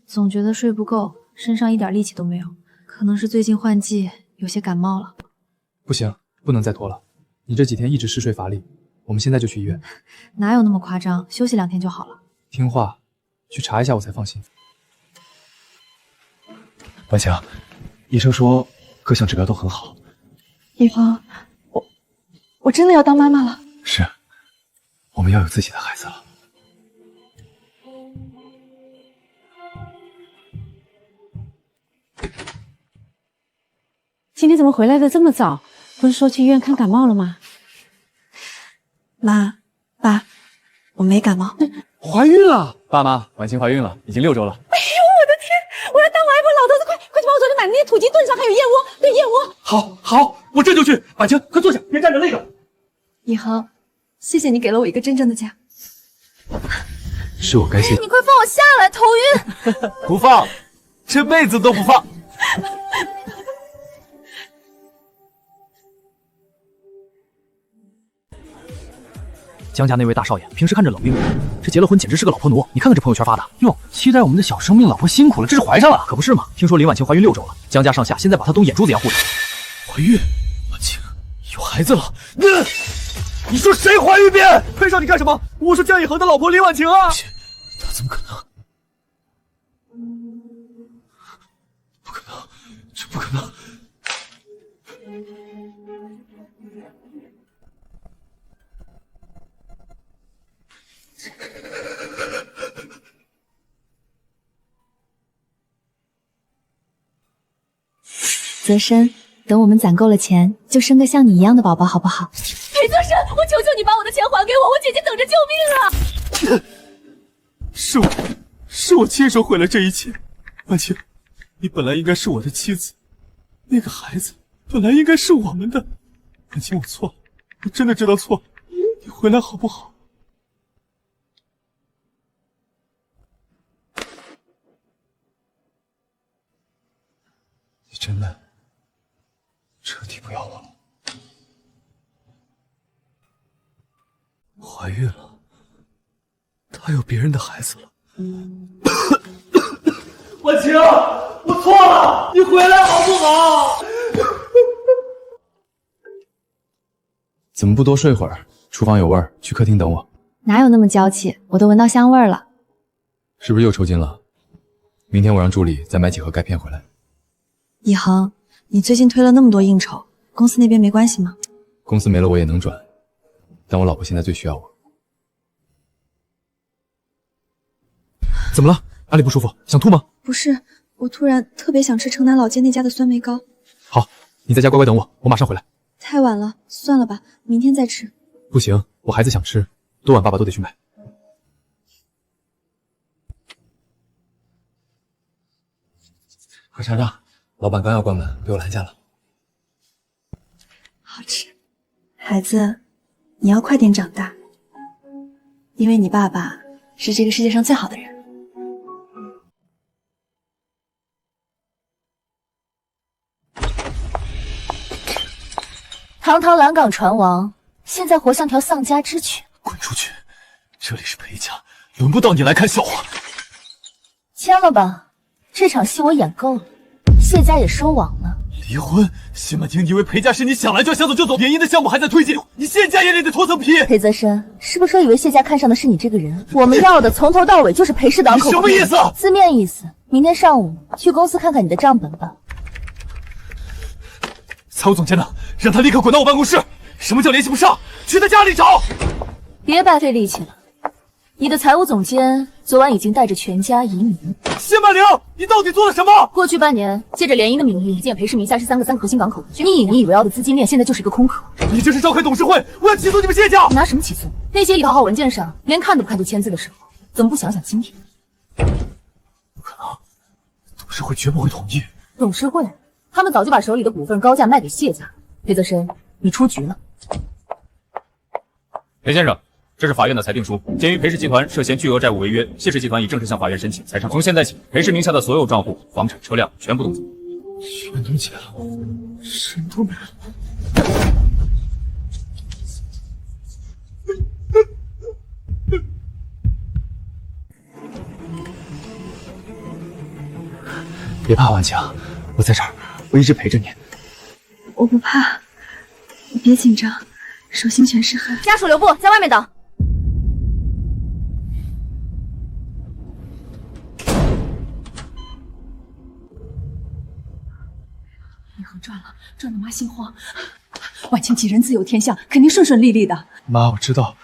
总觉得睡不够，身上一点力气都没有，可能是最近换季，有些感冒了。不行，不能再拖了。你这几天一直嗜睡乏力，我们现在就去医院。哪有那么夸张？休息2天就好了。听话，去查一下我才放心。婉晴，医生说各项指标都很好。以恒，我真的要当妈妈了。是，我们要有自己的孩子了。今天怎么回来的这么早？不是说去医院看感冒了吗？妈，爸，我没感冒。怀孕了！爸妈，婉晴怀孕了，已经6周了。哎呦，我的天！我要当外婆，老头子，快去把我昨天买的那些土鸡炖上，还有燕窝，对燕窝。好，我这就去。婉晴，快坐下，别站着累着。以恒，谢谢你给了我一个真正的家。是我该谢。你快放我下来，头晕。不放，这辈子都不放。江家那位大少爷平时看着冷冰冰，这结了婚简直是个老婆奴。你看看这朋友圈发的，哟，期待我们的小生命，老婆辛苦了，这是怀上了，可不是吗？听说林婉晴怀孕6周了，江家上下现在把她当眼珠子一样护着。怀孕？婉晴有孩子了？你说谁怀孕变？配上你干什么？我说江以恒的老婆林婉晴啊！他怎么可能？不可能，这不可能！泽深，等我们攒够了钱，就生个像你一样的宝宝，好不好？裴泽深，我求求你把我的钱还给我，我姐姐等着救命啊！是我亲手毁了这一切。婉晴，你本来应该是我的妻子，那个孩子本来应该是我们的。婉晴，我错了，我真的知道错了，你回来好不好？你真的彻底不要我了？怀孕了，她有别人的孩子了。婉晴，我错了，你回来好不好？怎么不多睡会儿？厨房有味儿，去客厅等我。哪有那么娇气？我都闻到香味儿了。是不是又抽筋了？明天我让助理再买几盒钙片回来。以恒，你最近推了那么多应酬，公司那边没关系吗？公司没了我也能转，但我老婆现在最需要我。怎么了？哪里不舒服？想吐吗？不是，我突然特别想吃城南老街那家的酸梅糕。好，你在家乖乖等我，我马上回来。太晚了，算了吧，明天再吃。不行，我孩子想吃，多晚爸爸都得去买。快尝尝，老板刚要关门，被我拦下了。好吃。孩子，你要快点长大，因为你爸爸是这个世界上最好的人。堂堂蓝港船王，现在活像条丧家之犬。滚出去！这里是裴家，轮不到你来看笑话。签了吧，这场戏我演够了，谢家也收网了。离婚？谢曼婷，你以为裴家是你想来就想走就走？联姻的项目还在推进，你谢家也得脱层皮。裴泽深，是不是说以为谢家看上的是你这个人？我们要的从头到尾就是裴氏档口。什么意思？字面意思。明天上午去公司看看你的账本吧。财务总监呢？让他立刻滚到我办公室。什么叫联系不上？去他家里找。别白费力气了，你的财务总监昨晚已经带着全家移民。谢曼玲，你到底做了什么？过去半年，借着联姻的名义，建裴氏名下是3个核心港口，你引以为傲的资金链现在就是一个空壳。你这是召开董事会，我要起诉你们谢家！你拿什么起诉？那些一讨好文件上连看都不看就签字的时候，怎么不想想今天？不可能，董事会绝不会同意。董事会，他们早就把手里的股份高价卖给谢家。裴泽深，你出局了。裴先生，这是法院的裁定书。鉴于裴氏集团涉嫌巨额债务违约，谢氏集团已正式向法院申请财产。从现在起，裴氏名下的所有账户、房产、车辆全部冻结。全冻结了，什么都没了。别怕，万强，我在这儿，我一直陪着你。我不怕，你别紧张，手心全是汗。家属留步，在外面等。银行赚了，赚得妈心慌。婉清吉人自有天相，肯定顺顺利利的。妈，我知道，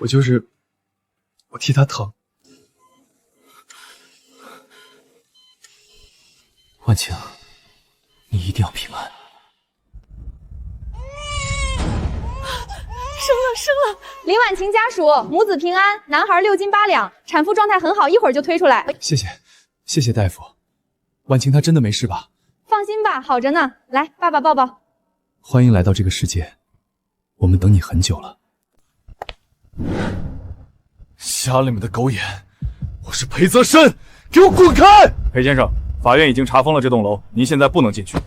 我替他疼。万晴，你一定要平安。生了！林婉晴家属，母子平安，男孩6斤8两，产妇状态很好，一会儿就推出来。谢谢大夫。婉晴她真的没事吧？放心吧，好着呢。来，爸爸抱抱。欢迎来到这个世界，我们等你很久了。瞎了你们的狗眼！我是裴泽深，给我滚开！裴先生，法院已经查封了这栋楼，您现在不能进去。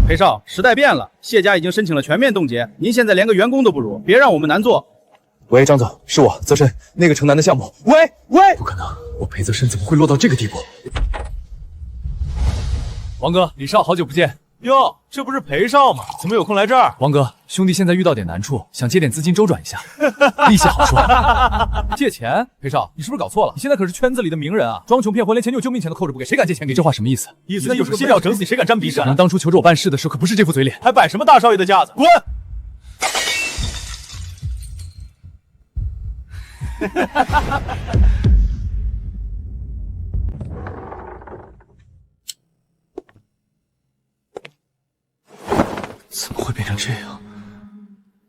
裴少，时代变了，谢家已经申请了全面冻结，您现在连个员工都不如，别让我们难做。喂，张总，是我，泽深，那个城南的项目。喂，不可能，我裴泽深怎么会落到这个地步？王哥，李少，好久不见。哟，这不是裴少吗？怎么有空来这儿？王哥，兄弟现在遇到点难处，想借点资金周转一下，利息好说。借钱？裴少，你是不是搞错了？你现在可是圈子里的名人啊，装穷骗婚，连钱救命钱都扣着不给，谁敢借钱给你？这话什么意思？意思就是先要整死你，谁敢沾鼻屎？可能当初求着我办事的时候可不是这副嘴脸，还摆什么大少爷的架子？滚！怎么会变成这样？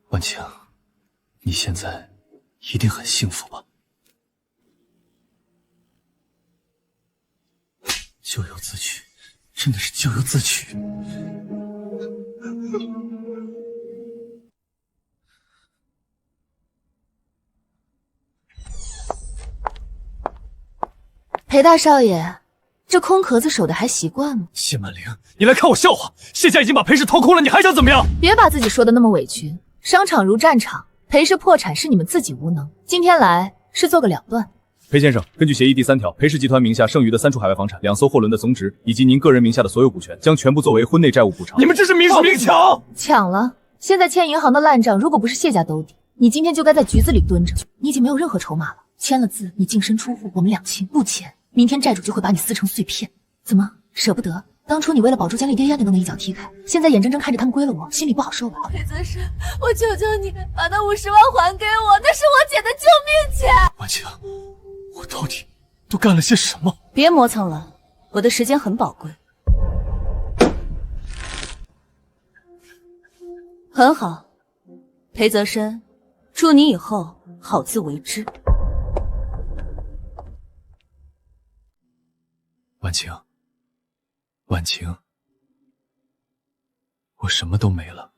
万晴，你现在一定很幸福吧？咎由自取，真的是咎由自取。裴大少爷，这空壳子守的还习惯吗？谢曼玲，你来看我笑话？谢家已经把裴氏掏空了，你还想怎么样？别把自己说的那么委屈，商场如战场，裴氏破产是你们自己无能，今天来是做个了断。裴先生，根据协议第3条，裴氏集团名下剩余的3处海外房产、2艘货轮的总值，以及您个人名下的所有股权，将全部作为婚内债务补偿。你们这是明说明抢！抢了！现在欠银行的烂账，如果不是谢家兜底，你今天就该在局子里蹲着。你已经没有任何筹码了，签了字，你净身出户，我们两清；不签，明天债主就会把你撕成碎片。怎么舍不得？当初你为了保住江丽爹，压根都能一脚踢开，现在眼睁睁看着他们归了我，心里不好受吧？裴泽深，我求求你，把那50万还给我，那是我姐的救命钱。婉晴，我到底都干了些什么？别磨蹭了，我的时间很宝贵。很好，裴泽深，祝你以后好自为之。婉晴，婉晴，我什么都没了，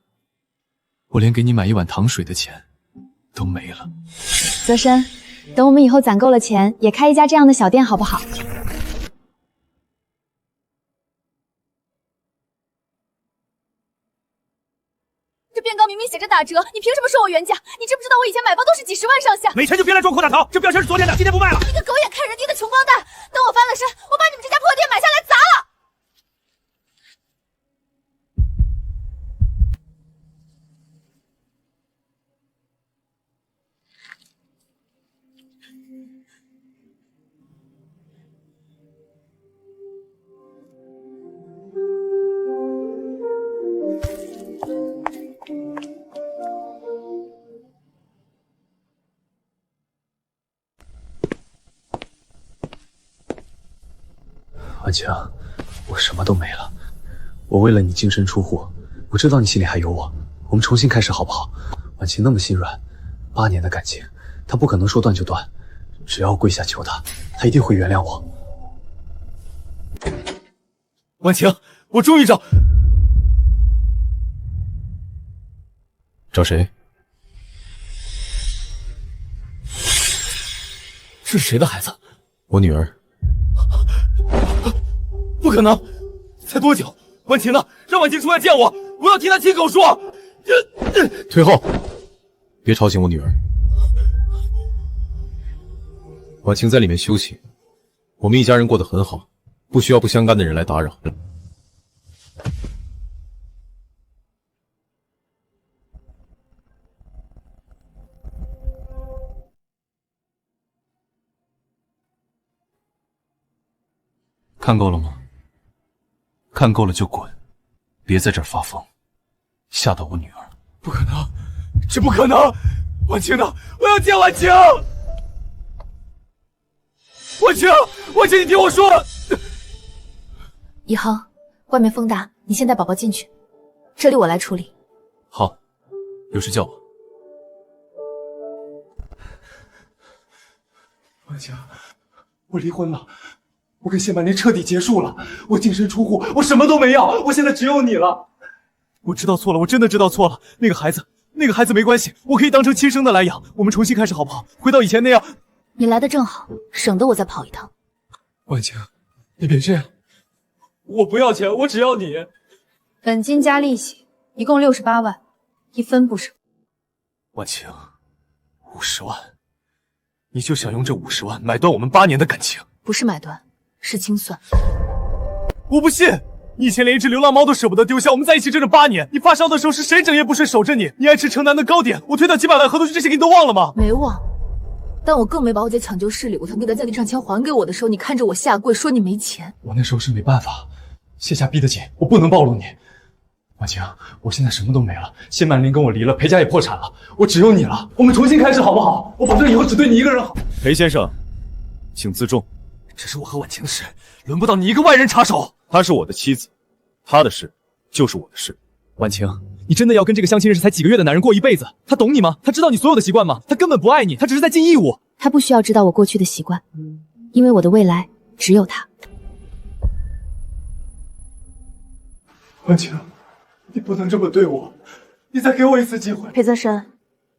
我连给你买一碗糖水的钱都没了。泽深，等我们以后攒够了钱，也开一家这样的小店好不好？这便告明明写着打折，你凭什么说我原价？你知不知道我以前买包都是几10万上下？没钱就别来装阔大头，这标签是昨天的，今天不卖了。你个狗眼看人低的穷光蛋！等我翻了身，我把你们这家破店买下来砸了！婉晴，我什么都没了，我为了你净身出户，我知道你心里还有我，我们重新开始好不好？婉晴那么心软，8年的感情，她不可能说断就断，只要跪下求她，她一定会原谅我。婉晴，我终于找谁？是谁的孩子？我女儿。不可能！才多久？婉晴呢？让婉晴出来见我，我要听她亲口说。退后，别吵醒我女儿。婉晴在里面休息，我们一家人过得很好，不需要不相干的人来打扰。看够了吗？看够了就滚，别在这儿发疯，吓到我女儿。不可能，这不可能！婉晴呢？我要见婉晴！婉晴，婉晴，你听我说！以航，外面风大，你先带宝宝进去，这里我来处理。好，有事叫我。婉晴，我离婚了。我跟谢曼玲彻底结束了，我净身出户，我什么都没要，我现在只有你了。我知道错了，我真的知道错了。那个孩子没关系，我可以当成亲生的来养。我们重新开始好不好？回到以前那样。你来的正好，省得我再跑一趟。婉晴，你别这样，我不要钱，我只要你。本金加利息，一共68万，一分不少。婉晴，50万，你就想用这50万买断我们8年的感情？不是买断。是清算，我不信！你以前连一只流浪猫都舍不得丢下，我们在一起整整8年。你发烧的时候是谁整夜不睡守着你？你爱吃城南的糕点，我推掉几百万合同，这些你都忘了吗？没忘，但我更没把我姐抢救室里我堂哥的在地上钱还给我的时候，你看着我下跪说你没钱。我那时候是没办法，谢家逼得紧，我不能暴露你。婉晴，我现在什么都没了，谢曼玲跟我离了，裴家也破产了，我只有你了，我们重新开始好不好？我保证以后只对你一个人好。裴先生，请自重。这是我和婉晴的事，轮不到你一个外人插手。她是我的妻子，她的事就是我的事。婉晴，你真的要跟这个相亲认识才几个月的男人过一辈子？他懂你吗？他知道你所有的习惯吗？他根本不爱你，他只是在尽义务。他不需要知道我过去的习惯，因为我的未来只有他。婉晴，你不能这么对我，你再给我一次机会。裴泽深，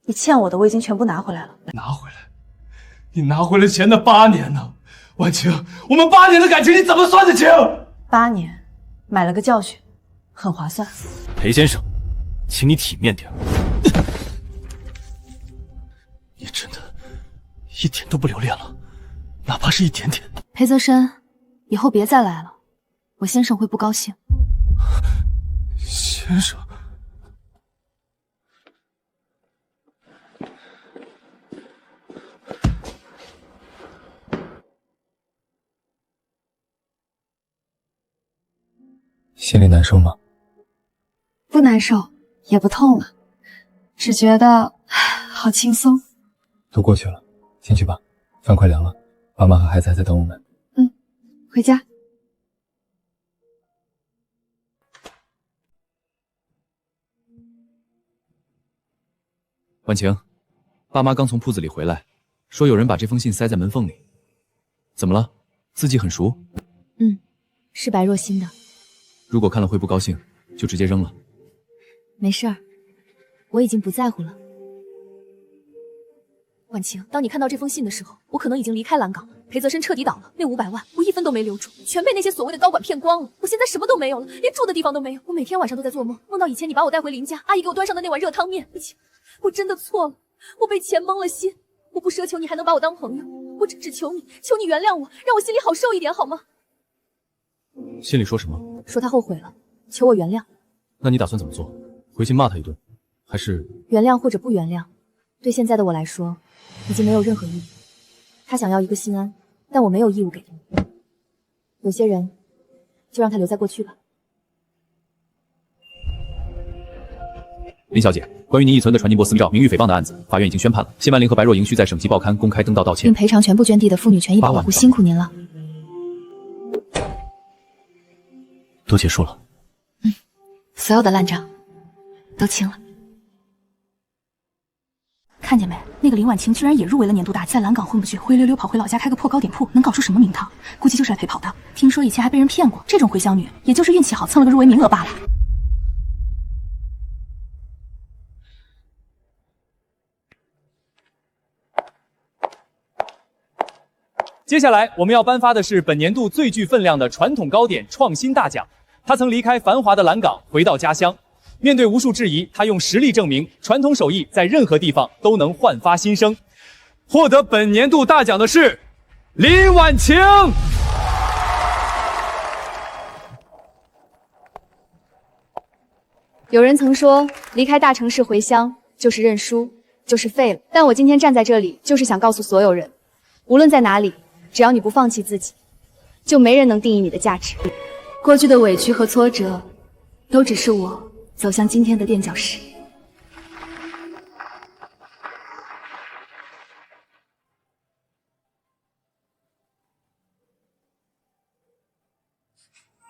你欠我的我已经全部拿回来了。拿回来？你拿回来钱的8年呢？婉晴，我们8年的感情你怎么算得清？8年，买了个教训，很划算。裴先生，请你体面点。你真的一点都不留恋了，哪怕是一点点。裴泽深，以后别再来了，我先生会不高兴。先生。心里难受吗？不难受，也不痛了，只觉得好轻松。都过去了，进去吧，饭快凉了，爸妈和孩子还在等我们。回家。婉晴，爸妈刚从铺子里回来，说有人把这封信塞在门缝里。怎么了？字迹很熟？是白若欣的。如果看了会不高兴，就直接扔了。没事儿，我已经不在乎了。婉晴，当你看到这封信的时候，我可能已经离开蓝港了。裴泽深彻底倒了，那500万我一分都没留住，全被那些所谓的高管骗光了。我现在什么都没有了，连住的地方都没有。我每天晚上都在做梦，梦到以前你把我带回林家，阿姨给我端上的那碗热汤面。我真的错了，我被钱蒙了心。我不奢求你还能把我当朋友，我只求你原谅我，让我心里好受一点好吗？信里说什么？说他后悔了，求我原谅。那你打算怎么做？回去骂他一顿，还是……原谅或者不原谅，对现在的我来说，已经没有任何意义。他想要一个心安，但我没有义务给他。有些人，就让他留在过去吧。林小姐，关于您遗存的传进波私密照名誉诽谤的案子，法院已经宣判了。谢曼玲和白若莹需在省级报刊公开登道道歉，并赔偿全部捐递的妇女权益保护，辛苦您了。都结束了。所有的烂账都清了。看见没？那个林婉晴居然也入围了年度大奖，在蓝港混不去，灰溜溜跑回老家开个破糕点铺，能搞出什么名堂？估计就是来陪跑的。听说以前还被人骗过，这种回乡女也就是运气好蹭了个入围名额罢了。接下来我们要颁发的是本年度最具分量的传统糕点创新大奖。他曾离开繁华的蓝港，回到家乡，面对无数质疑，他用实力证明传统手艺在任何地方都能焕发新生。获得本年度大奖的是林婉晴。有人曾说，离开大城市回乡就是认输，就是废了。但我今天站在这里，就是想告诉所有人，无论在哪里，只要你不放弃自己，就没人能定义你的价值。过去的委屈和挫折，都只是我走向今天的垫脚石。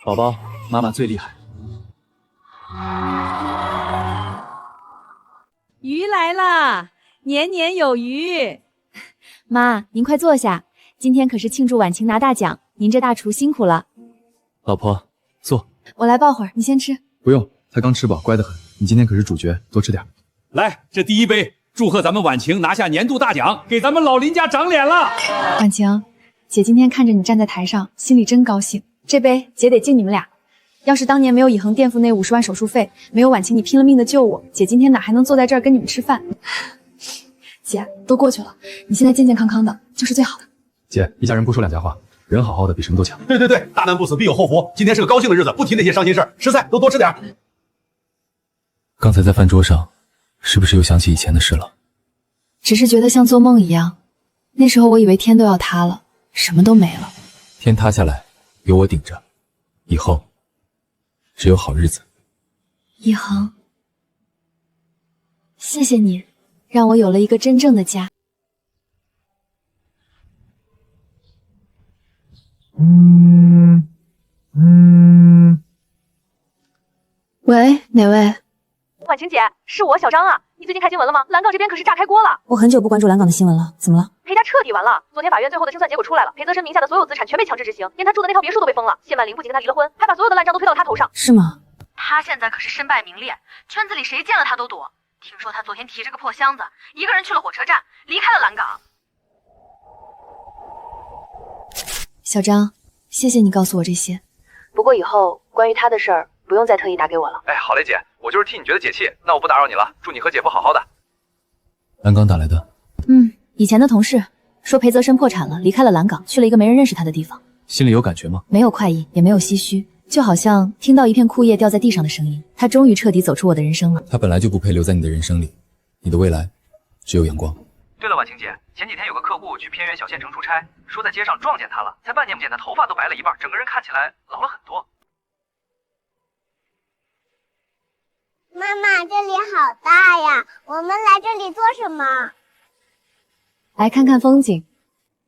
宝宝，妈妈最厉害。鱼来啦，年年有余。妈，您快坐下，今天可是庆祝婉晴拿大奖，您这大厨辛苦了。老婆，坐。我来抱会儿，你先吃。不用，他刚吃饱，乖得很。你今天可是主角，多吃点。来，这第一杯，祝贺咱们婉晴拿下年度大奖，给咱们老林家长脸了。婉晴，姐今天看着你站在台上，心里真高兴。这杯姐得敬你们俩。要是当年没有以恒垫付那50万手术费，没有婉晴你拼了命的救我，姐今天哪还能坐在这儿跟你们吃饭？姐，都过去了，你现在健健康康的就是最好的。姐，一家人不说两家话，人好好的比什么都强。对对对，大难不死必有后福。今天是个高兴的日子，不提那些伤心事儿。吃菜都多吃点。刚才在饭桌上，是不是又想起以前的事了？只是觉得像做梦一样。那时候我以为天都要塌了，什么都没了。天塌下来，有我顶着，以后只有好日子。以恒，谢谢你，让我有了一个真正的家。喂，哪位？婉晴姐，是我小张啊。你最近看新闻了吗？蓝港这边可是炸开锅了。我很久不关注蓝港的新闻了，怎么了？裴家彻底完了。昨天法院最后的清算结果出来了，裴泽深名下的所有资产全被强制执行，连他住的那套别墅都被封了。谢曼玲不仅跟他离了婚，还把所有的烂账都推到了他头上。是吗？他现在可是身败名裂，圈子里谁见了他都躲。听说他昨天提着个破箱子，一个人去了火车站，离开了蓝港。小张，谢谢你告诉我这些。不过以后关于他的事儿，不用再特意打给我了。哎，好嘞，姐，我就是替你觉得解气。那我不打扰你了，祝你和姐夫好好的。蓝港打来的。以前的同事说裴泽深破产了，离开了蓝港，去了一个没人认识他的地方。心里有感觉吗？没有快意，也没有唏嘘，就好像听到一片枯叶掉在地上的声音。他终于彻底走出我的人生了。他本来就不配留在你的人生里，你的未来只有阳光。对了，婉晴姐，前几天有个客户去偏远小县城出差，说在街上撞见他了，才半年不见，他头发都白了一半，整个人看起来老了很多。妈妈，这里好大呀，我们来这里做什么？来看看风景。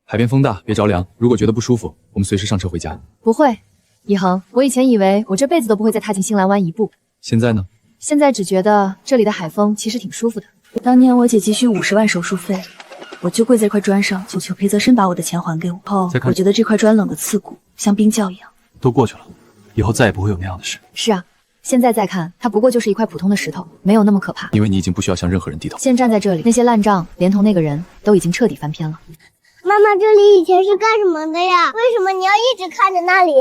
海边风大，别着凉。如果觉得不舒服，我们随时上车回家。不会，以恒，我以前以为我这辈子都不会再踏进星兰湾一步，现在呢？现在只觉得这里的海风其实挺舒服的。当年我姐急需50万手术费，我就跪在这块砖上请求裴泽深把我的钱还给我。后我觉得这块砖冷得刺骨，像冰窖一样。都过去了，以后再也不会有那样的事。是啊，现在再看，它不过就是一块普通的石头，没有那么可怕。因为你已经不需要向任何人低头。现站在这里，那些烂账连同那个人都已经彻底翻篇了。妈妈，这里以前是干什么的呀？为什么你要一直看着那里？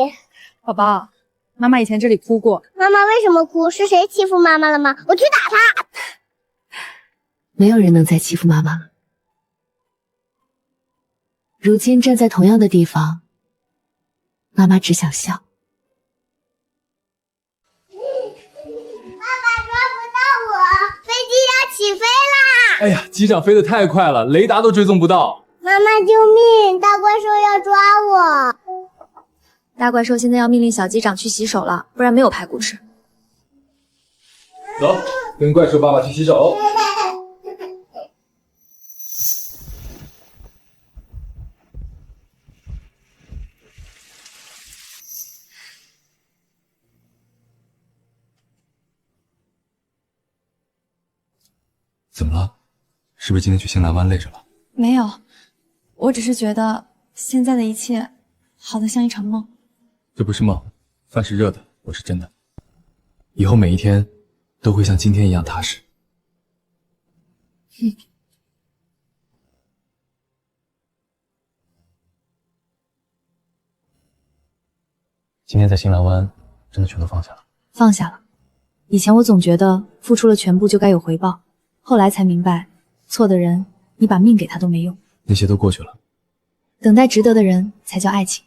宝宝，妈妈以前这里哭过。妈妈为什么哭？是谁欺负妈妈了吗？我去打他！没有人能再欺负妈妈了。如今站在同样的地方，妈妈只想笑。爸爸抓不到我，飞机要起飞啦！哎呀，机长飞得太快了，雷达都追踪不到。妈妈救命！大怪兽要抓我！大怪兽现在要命令小机长去洗手了，不然没有排骨吃。走，跟怪兽爸爸去洗手。怎么了？是不是今天去新蓝湾累着了？没有，我只是觉得现在的一切好得像一场梦。这不是梦，饭是热的，我是真的。以后每一天都会像今天一样踏实。今天在新蓝湾真的全都放下了？放下了。以前我总觉得付出了全部就该有回报，后来才明白，错的人你把命给他都没用。那些都过去了，等待值得的人才叫爱情。